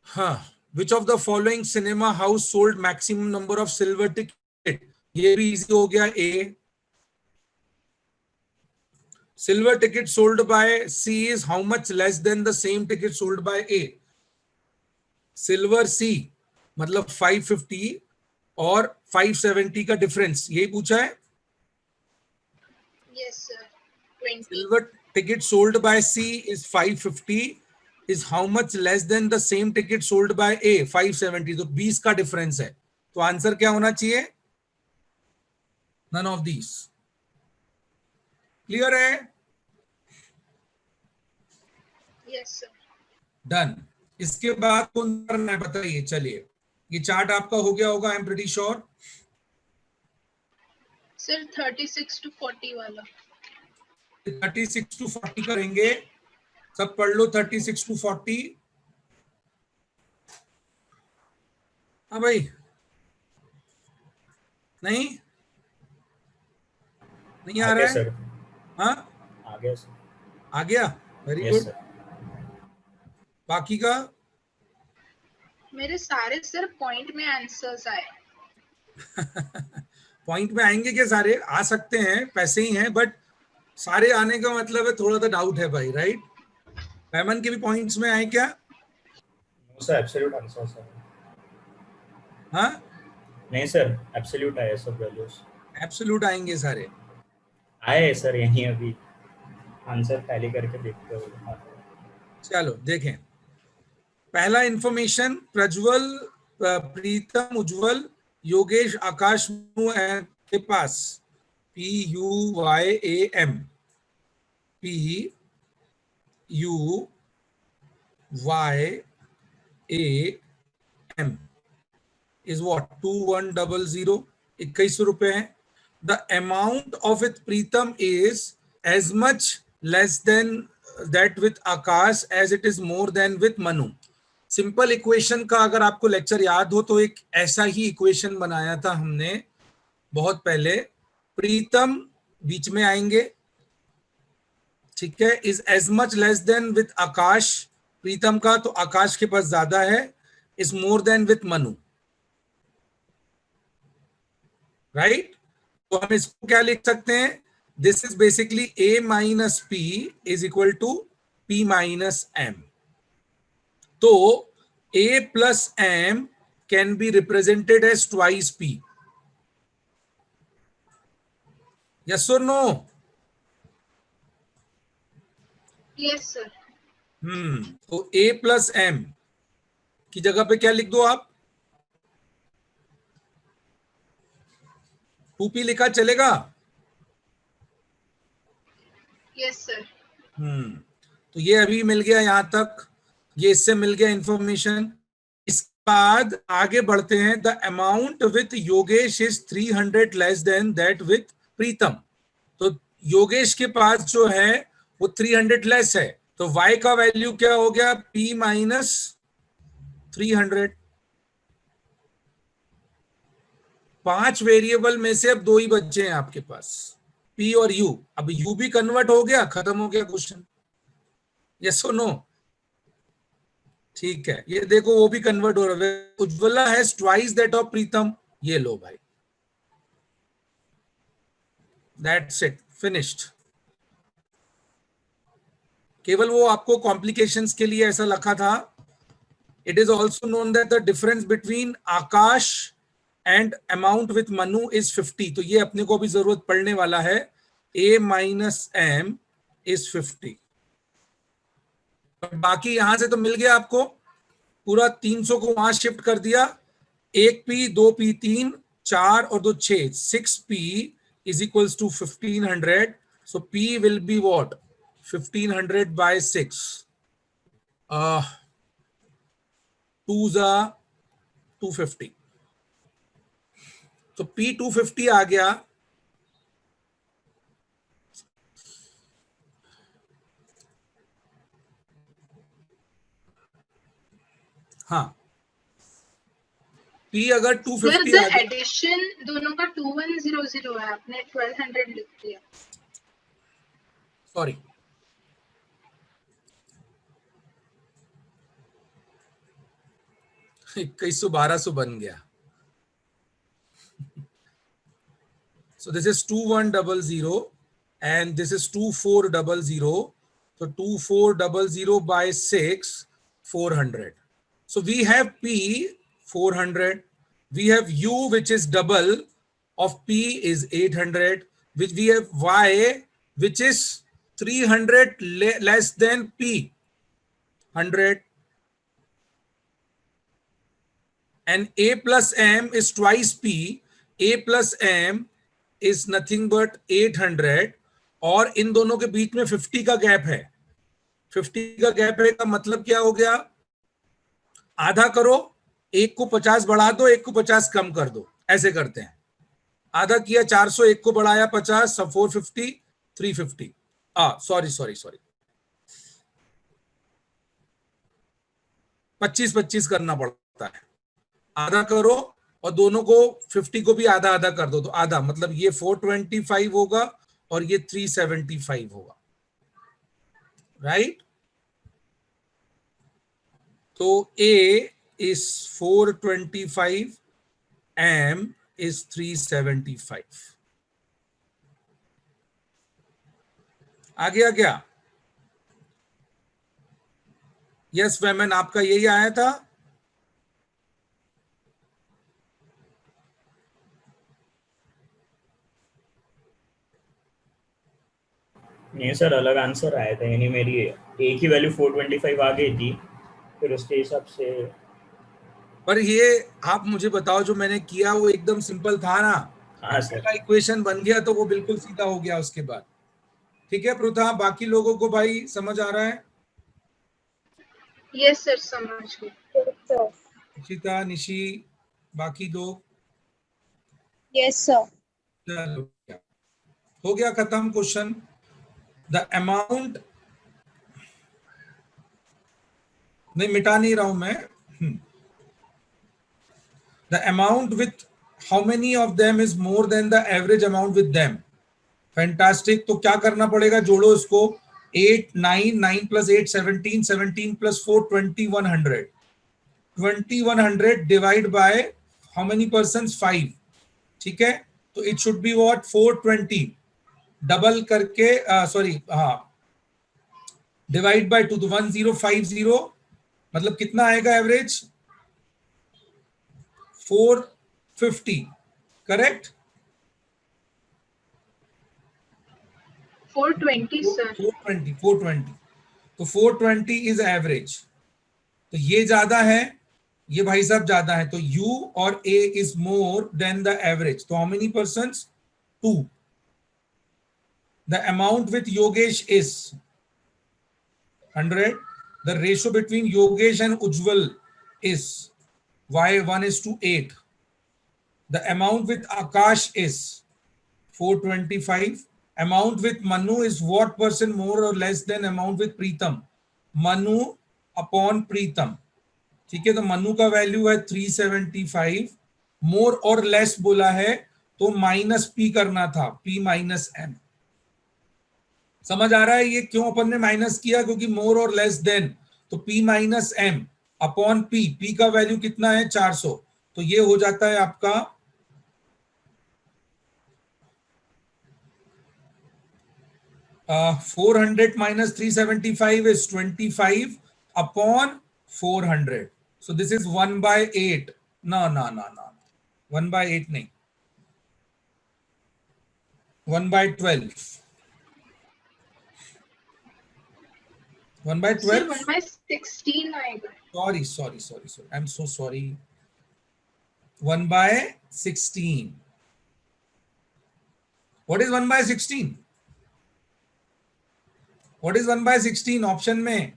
[SPEAKER 1] Huh. Which of the following cinema house sold maximum number of silver ticket? ये भी easy हो गया। A. Silver ticket sold by C is how much less than the same ticket sold by A? Silver C मतलब 550 और 570 का difference, यही पूछा है।
[SPEAKER 2] Yes sir 20
[SPEAKER 1] silver ticket sold by C is 550, is how much less than the same ticket sold by A 570, तो 20 का difference है। तो आंसर क्या होना चाहिए? None of these. क्लियर है?
[SPEAKER 2] Yes sir
[SPEAKER 1] done. इसके बाद कौन करना है बताइए। चलिए, ये चार्ट आपका हो गया होगा, I am pretty sure.
[SPEAKER 2] Sir 36 to 40 वाला
[SPEAKER 1] 36 to 40 करेंगे, सब पढ़ लो। 36 to 40। हाँ भाई, नहीं नहीं आ रहा है?
[SPEAKER 3] सर
[SPEAKER 1] हाँ
[SPEAKER 3] आ गया सर।
[SPEAKER 1] आ गया, वेरी
[SPEAKER 3] यस
[SPEAKER 1] गुड।
[SPEAKER 3] सर।
[SPEAKER 1] बाकी का
[SPEAKER 2] मेरे सारे सर पॉइंट में आंसर्स आए।
[SPEAKER 1] पॉइंट में आएंगे क्या? सारे आ सकते हैं, पैसे ही हैं, बट सारे आने का मतलब है थोड़ा सा डाउट है भाई, राइट? पैमन के भी पॉइंट्स में आए क्या?
[SPEAKER 3] No sir, absolute answer sir.
[SPEAKER 1] हाँ,
[SPEAKER 3] नहीं सर, एब्सोल्यूट आए सब वैल्यूज।
[SPEAKER 1] एब्सोल्यूट आएंगे सारे।
[SPEAKER 3] आए सर, यहीं अभी आंसर टैली करके देखते हो।
[SPEAKER 1] चलो देखें। पहला इंफॉर्मेशन, प्रज्वल, प्रीतम, उज्जवल, योगेश, आकाश के पास PUYAM, PUYAM is what? 2100, 2100 रुपए है। The amount of with Pritam is as much less than that with Akash as it is more than with Manu. Simple equation का अगर आपको लेक्चर याद हो तो एक ऐसा ही इक्वेशन बनाया था हमने बहुत पहले। प्रीतम बीच में आएंगे, ठीक है, is as much less than with Akash, Pritam का तो आकाश के पास ज्यादा है, is more than with Manu, right? तो हम इसको क्या लिख सकते हैं? This is basically A minus P is equal to P minus M। तो A plus M can be represented as twice P. Yes or no?
[SPEAKER 2] Yes sir
[SPEAKER 1] तो A plus M की जगह पे क्या लिख दो आप? 2P लिखा चलेगा?
[SPEAKER 2] यस सर
[SPEAKER 1] तो ये अभी मिल गया यहां तक, ये इससे मिल गया इंफॉर्मेशन। इसके बाद आगे बढ़ते हैं। The amount with Yogesh is 300 less than that with Pritam. तो योगेश के पास जो है वो 300 लेस है, तो y का वैल्यू क्या हो गया? P minus 300। 5 वेरिएबल में से अब 2 ही बच्चे हैं आपके पास, P और U। अब U भी कन्वर्ट हो गया, खत्म हो गया क्वेश्चन। यस और नो? ठीक है, ये देखो वो भी कन्वर्ट हो रहा है। Ujjwala has twice that of Pritam. ये लो भाई, दैट्स इट, फिनिश्ड। केवल वो आपको कॉम्प्लिकेशंस के लिए ऐसा लिखा था। It is also known that the difference between Akash and amount with Manu is 50। तो ये अपने को भी जरूरत पड़ने वाला है। A minus M is 50। बाकी यहां से तो मिल गया आपको। पूरा 300 को वहां शिफ्ट कर दिया, 1p 2p 3 4 और 2 6, 6p is equals to 1500. So p will be what? 1500 by 6. 2s are 250. तो p 250 आ गया. हाँ, p अगर 250
[SPEAKER 2] सर
[SPEAKER 1] आ
[SPEAKER 2] द
[SPEAKER 1] गया,
[SPEAKER 2] एडिशन दोनों का 2100 है, आपने 1200 लिख दिया.
[SPEAKER 1] सॉरी, इक्कीस 1200 बन गया. So this is 2100 and this is 2400. So 2400 by 6, 400. So we have P 400. We have U, which is double of P, is 800. Which we have Y, which is 300 less than P, 100. And A plus M is twice P. A plus M is nothing but 800. और इन दोनों के बीच में 50 का gap है. 50 का gap है का मतलब क्या हो गया? आधा करो, एक को 50 बढ़ा दो, एक को 50 कम कर दो, ऐसे करते हैं. आधा किया 400, एक को बढ़ाया 50, सब 450, 350. सॉरी 25 करना पड़ता है. आधा करो और दोनों को 50 को भी आधा आधा कर दो, तो आधा मतलब ये 425 होगा और ये 375 होगा, राइट? तो A is 425, M is 375. आ गया क्या? यस वेमन, आपका यही आया था?
[SPEAKER 3] नहीं सर, अलग आंसर आया था, यानी मेरी एक ही वैल्यू 425 आ गई थी, फिर उसके हिसाब से.
[SPEAKER 1] पर ये आप मुझे बताओ, जो मैंने किया वो एकदम सिंपल था ना?
[SPEAKER 3] हाँ सर.
[SPEAKER 1] पहला इक्वेशन बन गया तो वो बिल्कुल सीधा हो गया उसके बाद. ठीक है पृथा, बाकी लोगों को भाई समझ आ रहा है?
[SPEAKER 2] यस सर, समझ गए.
[SPEAKER 1] इशिता, निशी, बाकी लोग?
[SPEAKER 5] Yes sir.
[SPEAKER 1] चलो, हो गया खत्म क्वेश्चन. द अमाउंट, नहीं मिटा नहीं रहा हूं मैं. The amount with how many of them is more than the average amount with them. Fantastic. तो क्या करना पड़ेगा? जोड़ो इसको. 8 9 9 plus 8 17 17 plus 4 2100. 2100 divide by how many persons? 5. ठीक है, तो it should be what? 420 double करके, सॉरी, हाँ, डिवाइड बाय 2, तो 1050. मतलब कितना आएगा एवरेज? 450. करेक्ट?
[SPEAKER 2] 420 सर.
[SPEAKER 1] 420. तो 420 इज एवरेज. तो ये ज्यादा है, ये भाई साहब ज्यादा है, तो U और A is more than the average. तो how many persons? 2. The amount with Yogesh is 100. The ratio between Yogesh and Ujjwal is1:8. The amount with Akash is 425. Amount with Manu is what percent more or less than amount with Preetham? Manu upon Preetham. ठीक है, तो मनु का value है 375. मोर और less बोला है तो minus P करना था, P माइनस M. समझ आ रहा है ये क्यों अपन ने माइनस किया? क्योंकि मोर और लेस देन, तो P minus M upon P. P का वैल्यू कितना है? 400. तो ये हो जाता है आपका 400 minus 375 is 25 upon 400. So this is 1/8. No. 1/8 नहीं, 1/12. 1/12.
[SPEAKER 2] 1/16 आएगा.
[SPEAKER 1] sorry, I'm so sorry. 1/16. What is 1/16? What is 1/16 option में?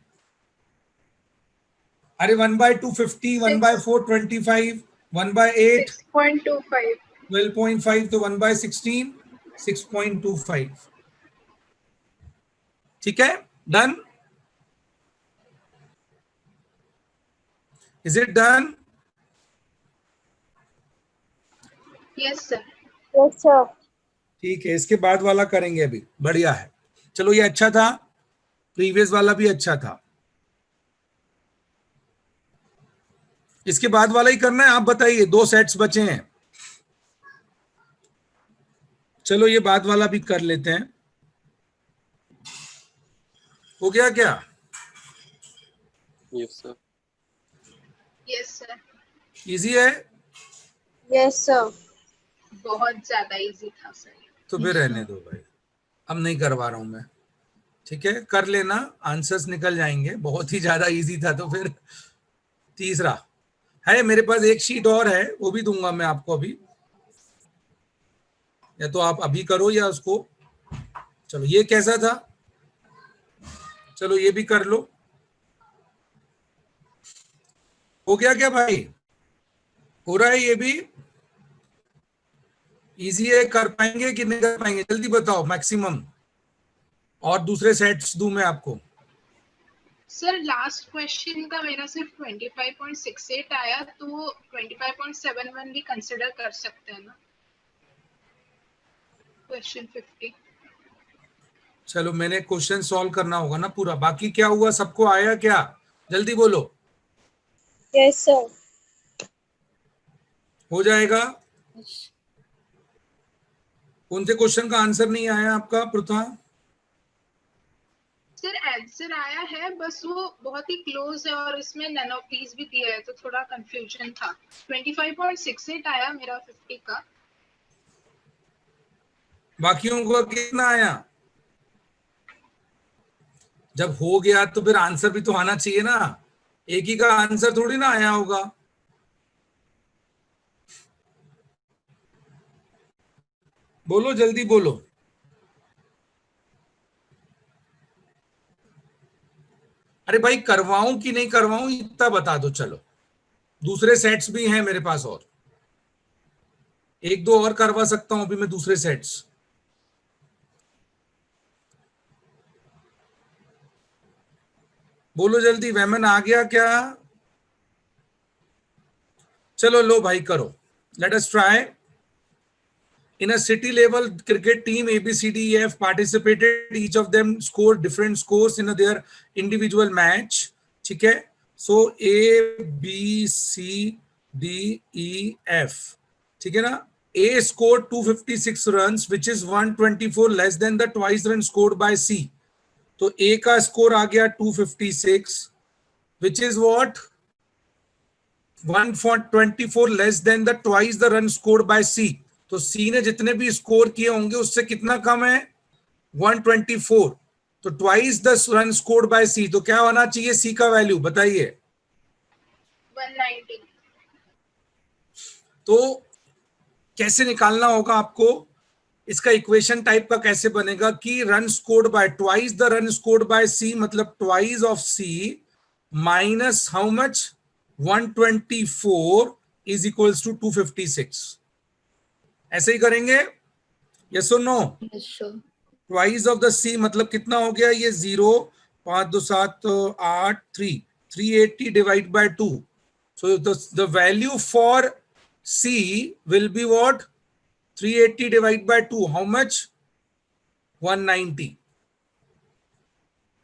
[SPEAKER 1] अरे 1/250, 1/425, 1/8
[SPEAKER 2] 6.25.
[SPEAKER 1] 12.5, तो 1/16 6.25. ठीक है, done? Is it done?
[SPEAKER 2] Yes, sir.
[SPEAKER 5] Yes, sir.
[SPEAKER 1] ठीक है, इसके बाद वाला करेंगे अभी. बढ़िया है. चलो, ये अच्छा था. प्रीवियस वाला भी अच्छा था. इसके बाद वाला ही करना है. आप बताइए, 2 सेट्स बचे हैं. चलो, ये बाद वाला भी कर लेते हैं. हो गया क्या?
[SPEAKER 6] Yes, sir.
[SPEAKER 2] Yes, sir.
[SPEAKER 1] Easy है?
[SPEAKER 5] Yes, sir.
[SPEAKER 2] बहुत ज्यादा इजी था सर.
[SPEAKER 1] तो फिर रहने दो भाई, अब नहीं करवा रहा हूं मैं. ठीक है, कर लेना, आंसर्स निकल जाएंगे. बहुत ही ज्यादा इजी था. तो फिर तीसरा है मेरे पास. एक शीट और है, वो भी दूंगा मैं आपको अभी. या तो आप अभी करो या उसको. चलो, ये कैसा था? चलो, ये भी कर लो. हो गया क्या भाई? हो रहा है ये भी? इजी है? कर पाएंगे कि नहीं कर पाएंगे? जल्दी बताओ मैक्सिमम. और दूसरे सेट्स दूं मैं आपको?
[SPEAKER 2] सर लास्ट क्वेश्चन का मेरा सिर्फ 25.68 आया, तो 25.71 भी कंसिडर कर सकते हैं ना क्वेश्चन 50.
[SPEAKER 1] चलो, मैंने क्वेश्चन सॉल्व करना होगा ना पूरा. बाकी क्या हुआ? सबको आया क्या? जल्दी बोलो.
[SPEAKER 5] Yes, sir.
[SPEAKER 1] हो जाएगा. कौन से क्वेश्चन का आंसर नहीं आया आपका पृथा?
[SPEAKER 2] सर आंसर आया है, बस वो बहुत ही क्लोज है और इसमें नन ऑफ दीज भी दिया है, तो थोड़ा कंफ्यूजन था. 25.68 आया मेरा 50 का.
[SPEAKER 1] बाकियों को कितना आया? जब हो गया तो फिर आंसर भी तो आना चाहिए ना. एक ही का आंसर थोड़ी ना आया होगा. बोलो, जल्दी बोलो. अरे भाई, करवाऊं कि नहीं करवाऊं इतना बता दो. चलो, दूसरे सेट्स भी हैं मेरे पास, और 1-2 और करवा सकता हूं अभी मैं दूसरे सेट्स. बोलो जल्दी. वैमन आ गया क्या? चलो, लो भाई, करो. Let us try. In a city level cricket team, A, B, C, D, E, F participated. Each of them scored different scores in their individual match. ठीक है? So A, B, C, D, E, F. ठीक है ना? A scored 256 runs, which is 124 less than the twice run scored by C. तो A का score आ गया 256, which is what? 124 less than the twice the run scored by C. तो सी ने जितने भी स्कोर किए होंगे उससे कितना कम है? 124. तो twice the run scored by C. तो क्या होना चाहिए सी का वैल्यू? बताइए.
[SPEAKER 2] 190.
[SPEAKER 1] तो कैसे निकालना होगा आपको? इसका इक्वेशन टाइप का कैसे बनेगा कि run scored by twice the run scored by C, मतलब twice of C minus how much? 124 is equals to 256. ऐसे ही करेंगे? यस और no?
[SPEAKER 4] Yes, sir.
[SPEAKER 1] Twice of the C मतलब कितना हो गया? ये 0, 5 2 7 8 3 380 divide by 2. So the value for C will be what? 380 divide by 2. How much? 190.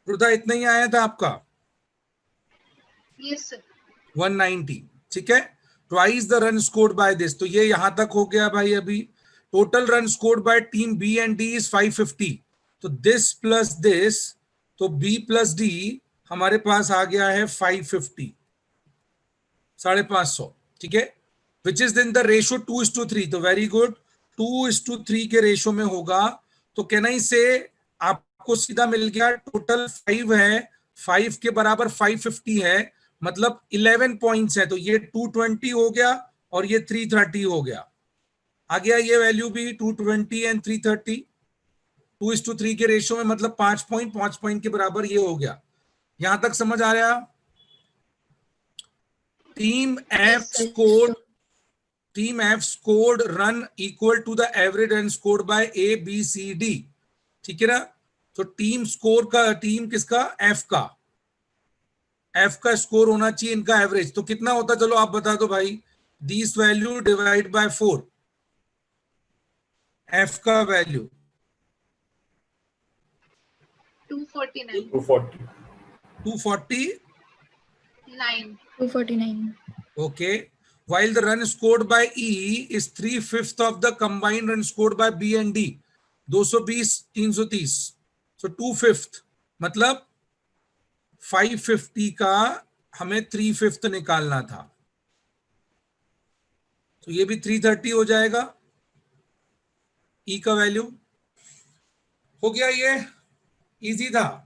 [SPEAKER 1] Pritha, इतना ही आया था आपका?
[SPEAKER 2] Yes sir.
[SPEAKER 1] 190. ठीक है. Twice the run scored by this. तो ये यहां तक हो गया भाई. अभी total run scored by team B and D is 550. तो दिस प्लस दिस, तो बी प्लस डी हमारे पास आ गया है 550, 550. ठीक है. Which is in the ratio 2:3. तो वेरी गुड, 2:3 के रेशियो में होगा. तो कैन आई से आपको सीधा मिल गया टोटल 5 है, 5 के बराबर 550 है. मतलब 11 पॉइंट्स है, तो ये 220 हो गया और ये 330 हो गया। आ गया ये वैल्यू भी 220 एंड 330 2:3 के रेशियो में, मतलब 5 पॉइंट के बराबर ये हो गया। यहां तक समझ आ रहा? Team F scored run equal to the average run scored by A B C D, ठीक है ना। तो टीम स्कोर का, टीम किसका, एफ का, एफ का स्कोर होना चाहिए इनका एवरेज। तो कितना होता, चलो आप बता दो भाई। This value divide by 4, F का value
[SPEAKER 2] 249
[SPEAKER 4] 249.
[SPEAKER 1] okay, while the run scored by E is 3/5 of the combined run scored by B and D, 220 330, so 2/5 मतलब 550 का हमें 3/5 निकालना था, तो ये भी 330 हो जाएगा। E का वैल्यू हो गया, ये इजी था।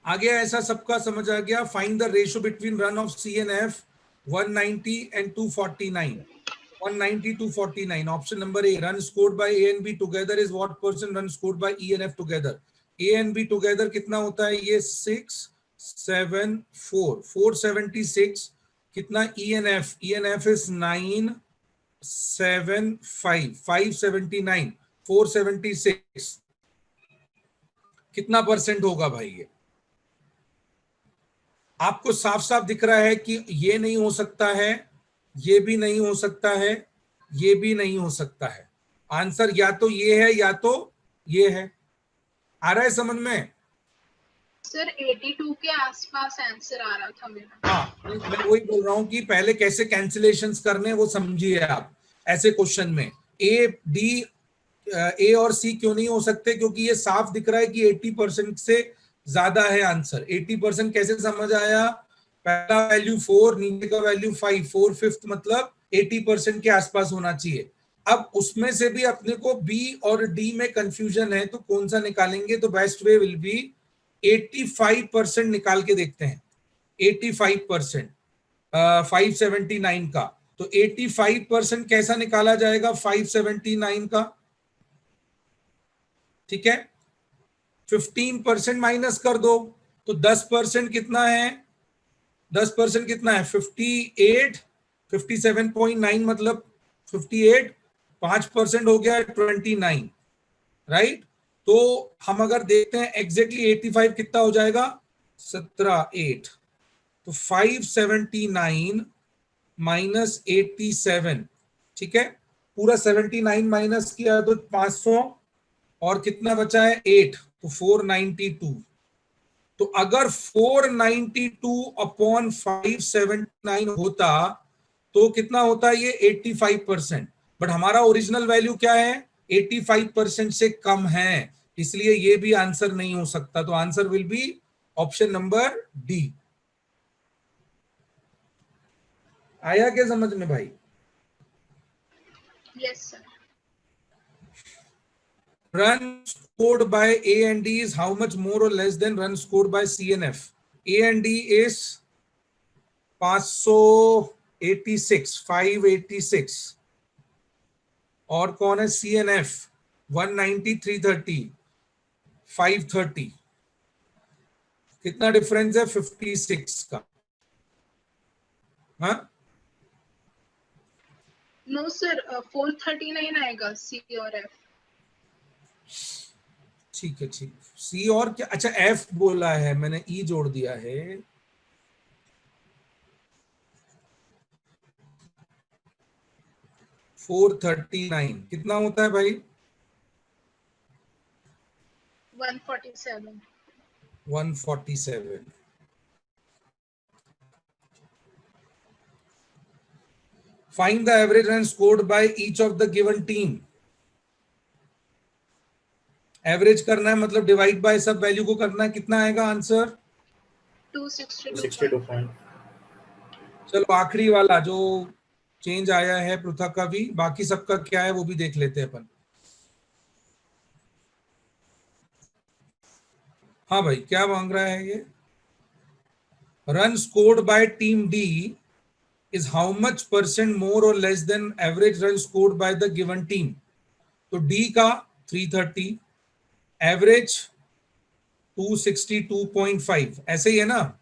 [SPEAKER 1] आ गया, ऐसा सबका समझ आ गया। Find the ratio between run of C and F 190 and 249, 190 249। Option number A, run scored by A and B together is what percent run scored by E and F together. A and B together कितना होता है, ये 674 476। कितना E and F, E and F is 975 579 476। कितना percent होगा भाई? ये आपको साफ साफ दिख रहा है कि ये नहीं हो सकता है, ये भी नहीं हो सकता है, ये भी नहीं हो सकता है। आंसर या तो ये है या तो ये है। आ रहा है समझ में?
[SPEAKER 2] सर 82 के आसपास आंसर आ रहा था मेरा।
[SPEAKER 1] हाँ, मैं वही बोल रहा हूं कि पहले कैसे कैंसिलेशंस करने वो समझिए आप। ऐसे क्वेश्चन में ए और सी क्यों नहीं हो सकते, क्योंकि ये साफ दिख रहा है कि 80% से ज्यादा है आंसर। 80% कैसे समझ आया? पहला वैल्यू 4, नीचे का वैल्यू 5, 4/5 मतलब 80% के आसपास होना चाहिए। अब उसमें से भी अपने को बी और डी में कंफ्यूजन है, तो कौन सा निकालेंगे? तो बेस्ट वे विल बी 85% निकाल के देखते हैं। 85% 579 का, तो 85% कैसा निकाला जाएगा 579 का? ठीक है, 15% माइनस कर दो, तो 10% कितना है? 10% कितना है? 58, 57.9 मतलब 58, 5% हो गया 29, राइट। तो हम अगर देखते हैं एग्जैक्टली 85 कितना हो जाएगा, 17/8, तो 579 माइनस 87, ठीक है। पूरा 79 माइनस किया तो 500, और कितना बचा है 8, तो 492। तो अगर 492 अपॉन 579 होता तो कितना होता है? ये 85%। बट हमारा ओरिजिनल वैल्यू क्या है? 85% से कम है, इसलिए ये भी आंसर नहीं हो सकता। तो answer will B option number D. आया क्या समझ में भाई?
[SPEAKER 2] Yes sir.
[SPEAKER 1] Run scored by A and D is how much more or less than run scored by C and F? A and D is 586, 586, और कौन है? C and F 190, 330, 530। कितना difference है? 56 का। हाँ,
[SPEAKER 2] नो सर 439 आएगा सी और F.
[SPEAKER 1] ठीक है, ठीक। सी और क्या? अच्छा, एफ बोला है मैंने, ई जोड़ दिया है। $439 कितना होता है भाई?
[SPEAKER 2] 147।
[SPEAKER 1] 147। Find the average run scored by each of the given team. Average करना है, मतलब डिवाइड बाय सब वैल्यू को करना है। कितना आएगा आंसर?
[SPEAKER 2] 262
[SPEAKER 3] पॉइंट।
[SPEAKER 1] चलो आखिरी वाला जो चेंज आया है पृथक का भी, बाकी सबका क्या है वो भी देख लेते हैं अपन। हाँ भाई, क्या मांग रहा है ये? Run scored by team D is how much percent more और less than average run scored by the given team. तो डी का 330, एवरेज 262.5, ऐसे ही है ना?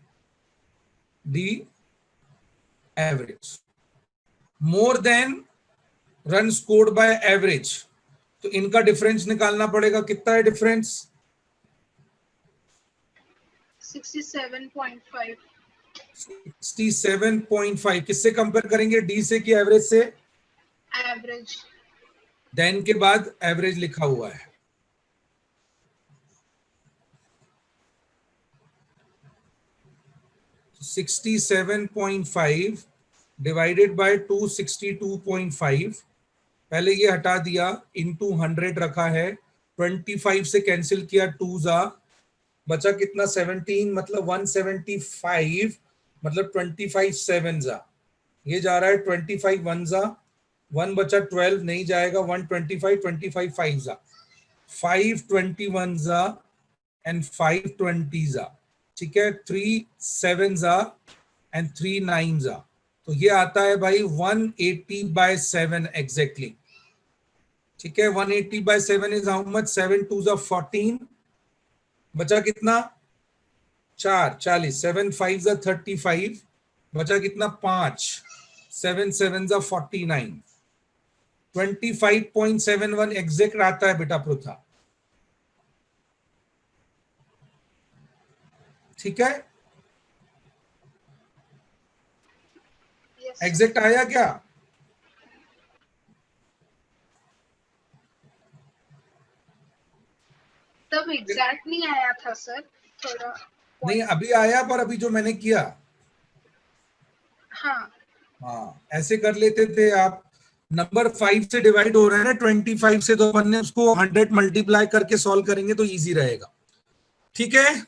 [SPEAKER 1] D average more than run scored by average, तो इनका डिफरेंस निकालना पड़ेगा। कितना है डिफरेंस?
[SPEAKER 2] 67.5।
[SPEAKER 1] 67.5 किससे कंपेयर करेंगे? डी से कि एवरेज से?
[SPEAKER 2] एवरेज।
[SPEAKER 1] देन के बाद एवरेज लिखा हुआ है। तो 67.5 डिवाइडेड बाय 262.5, पहले ये हटा दिया, इनटू 100 रखा है, 25 से कैंसिल किया, 2 जा, बचा कितना? 17, मतलब 175, मतलब 25 7 जा, ये जा रहा है 25 1 जा, 1 बचा 12 नहीं जाएगा, 125, 25 5 जा, 5 21 जा एंड 5 20 जा, ठीक है, 3 7 जा एंड 3 9 जा, तो ये आता है भाई 180/7 एग्जैक्टली, ठीक है। 180/7 इज हाउ मच? 7 2 जा 14, बचा कितना? 4 40, 7 5 जा 35, बचा कितना? 5, 7 7 जा 49, 25.71 एग्जैक्ट आता है बेटा पृथा, ठीक है।
[SPEAKER 2] Yes,
[SPEAKER 1] एग्जैक्ट आया क्या?
[SPEAKER 2] तब एग्जैक्ट नहीं आया था सर, थोड़ा
[SPEAKER 1] नहीं अभी आया, पर अभी जो मैंने किया,
[SPEAKER 2] हाँ
[SPEAKER 1] हाँ ऐसे कर लेते थे आप। नंबर 5 से डिवाइड हो रहा है ना 25 से, तो अपन ने उसको 100 मल्टीप्लाई करके सॉल्व करेंगे तो इजी रहेगा, ठीक है।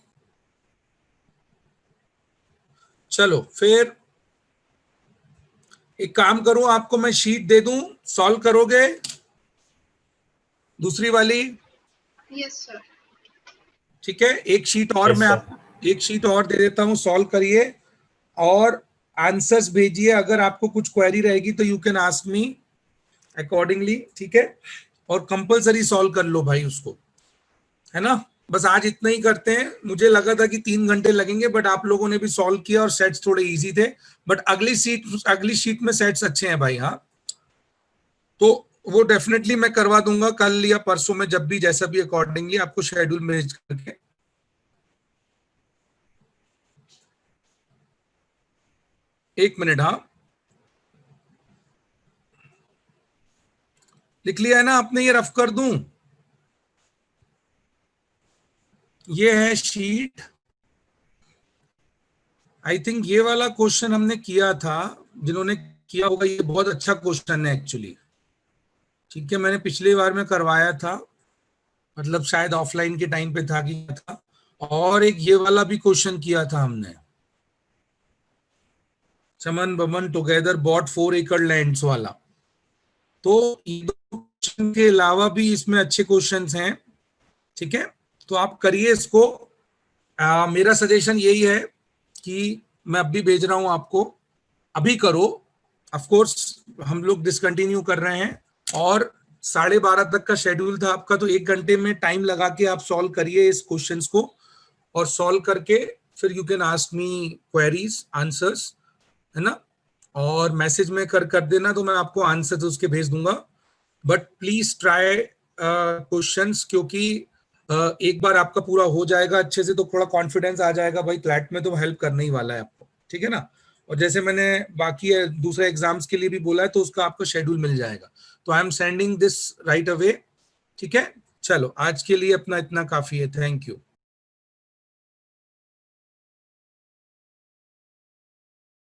[SPEAKER 1] चलो फिर एक काम करो, आपको मैं शीट दे दूं, सॉल्व करोगे दूसरी वाली?
[SPEAKER 2] Yes sir.
[SPEAKER 1] ठीक है, एक शीट और
[SPEAKER 3] Yes,
[SPEAKER 1] मैं
[SPEAKER 3] sir.
[SPEAKER 1] आप एक शीट और दे देता हूं, सॉल्व करिए और आंसर्स भेजिए। अगर आपको कुछ क्वेरी रहेगी तो you can ask me accordingly, ठीक है। और कंपलसरी सॉल्व कर लो भाई उसको, है ना। बस आज इतना ही करते हैं। मुझे लगा था कि 3 घंटे लगेंगे, बट आप लोगों ने भी सॉल्व किया और सेट्स थोड़े इजी थे, बट अगली शीट में सेट्स अच्छे हैं भाई। हाँ, तो वो डेफिनेटली मैं करवा दूंगा कल या परसों में, जब भी जैसा भी अकॉर्डिंगली आपको शेड्यूल भेज करके। एक मिनट, हाँ लिख लिया है ना आपने? ये रफ कर दूं? ये है शीट। आई थिंक ये वाला क्वेश्चन हमने किया था, जिन्होंने किया होगा, ये बहुत अच्छा क्वेश्चन है एक्चुअली, ठीक है। मैंने पिछली बार में करवाया था, मतलब शायद ऑफलाइन के टाइम पे था किया था। और एक ये वाला भी क्वेश्चन किया था हमने, चमन बमन टुगेदर बॉट 4 एकड़ लैंड्स वाला। तो ये क्वेश्चन के अलावा भी इसमें अच्छे क्वेश्चंस हैं, ठीक है। तो आप करिए इसको। मेरा सजेशन यही है कि मैं अभी भेज रहा हूं आपको, अभी करो। ऑफ कोर्स हम लोग डिसकंटिन्यू कर रहे हैं, और 12:30 तक का शेड्यूल था आपका, तो 1 घंटे में टाइम लगा के आप सॉल्व करिए इस क्वेश्चंस को, और सॉल्व करके फिर you can ask me queries, answers, है ना। और मैसेज में कर देना, तो मैं आपको आंसर्स उसके भेज दूंगा। बट प्लीज ट्राई क्वेश्चंस, क्योंकि एक बार आपका पूरा हो जाएगा अच्छे से तो थोड़ा कॉन्फिडेंस आ जाएगा भाई, क्लैट में तो हेल्प करने ही वाला है आपको, ठीक है ना। और जैसे मैंने बाकी दूसरे एग्जाम्स के लिए भी बोला है, तो उसका आपको शेड्यूल मिल जाएगा। तो I am sending this right away, ठीक है। चलो आज के लिए अपना इतना काफी है, थैंक यू।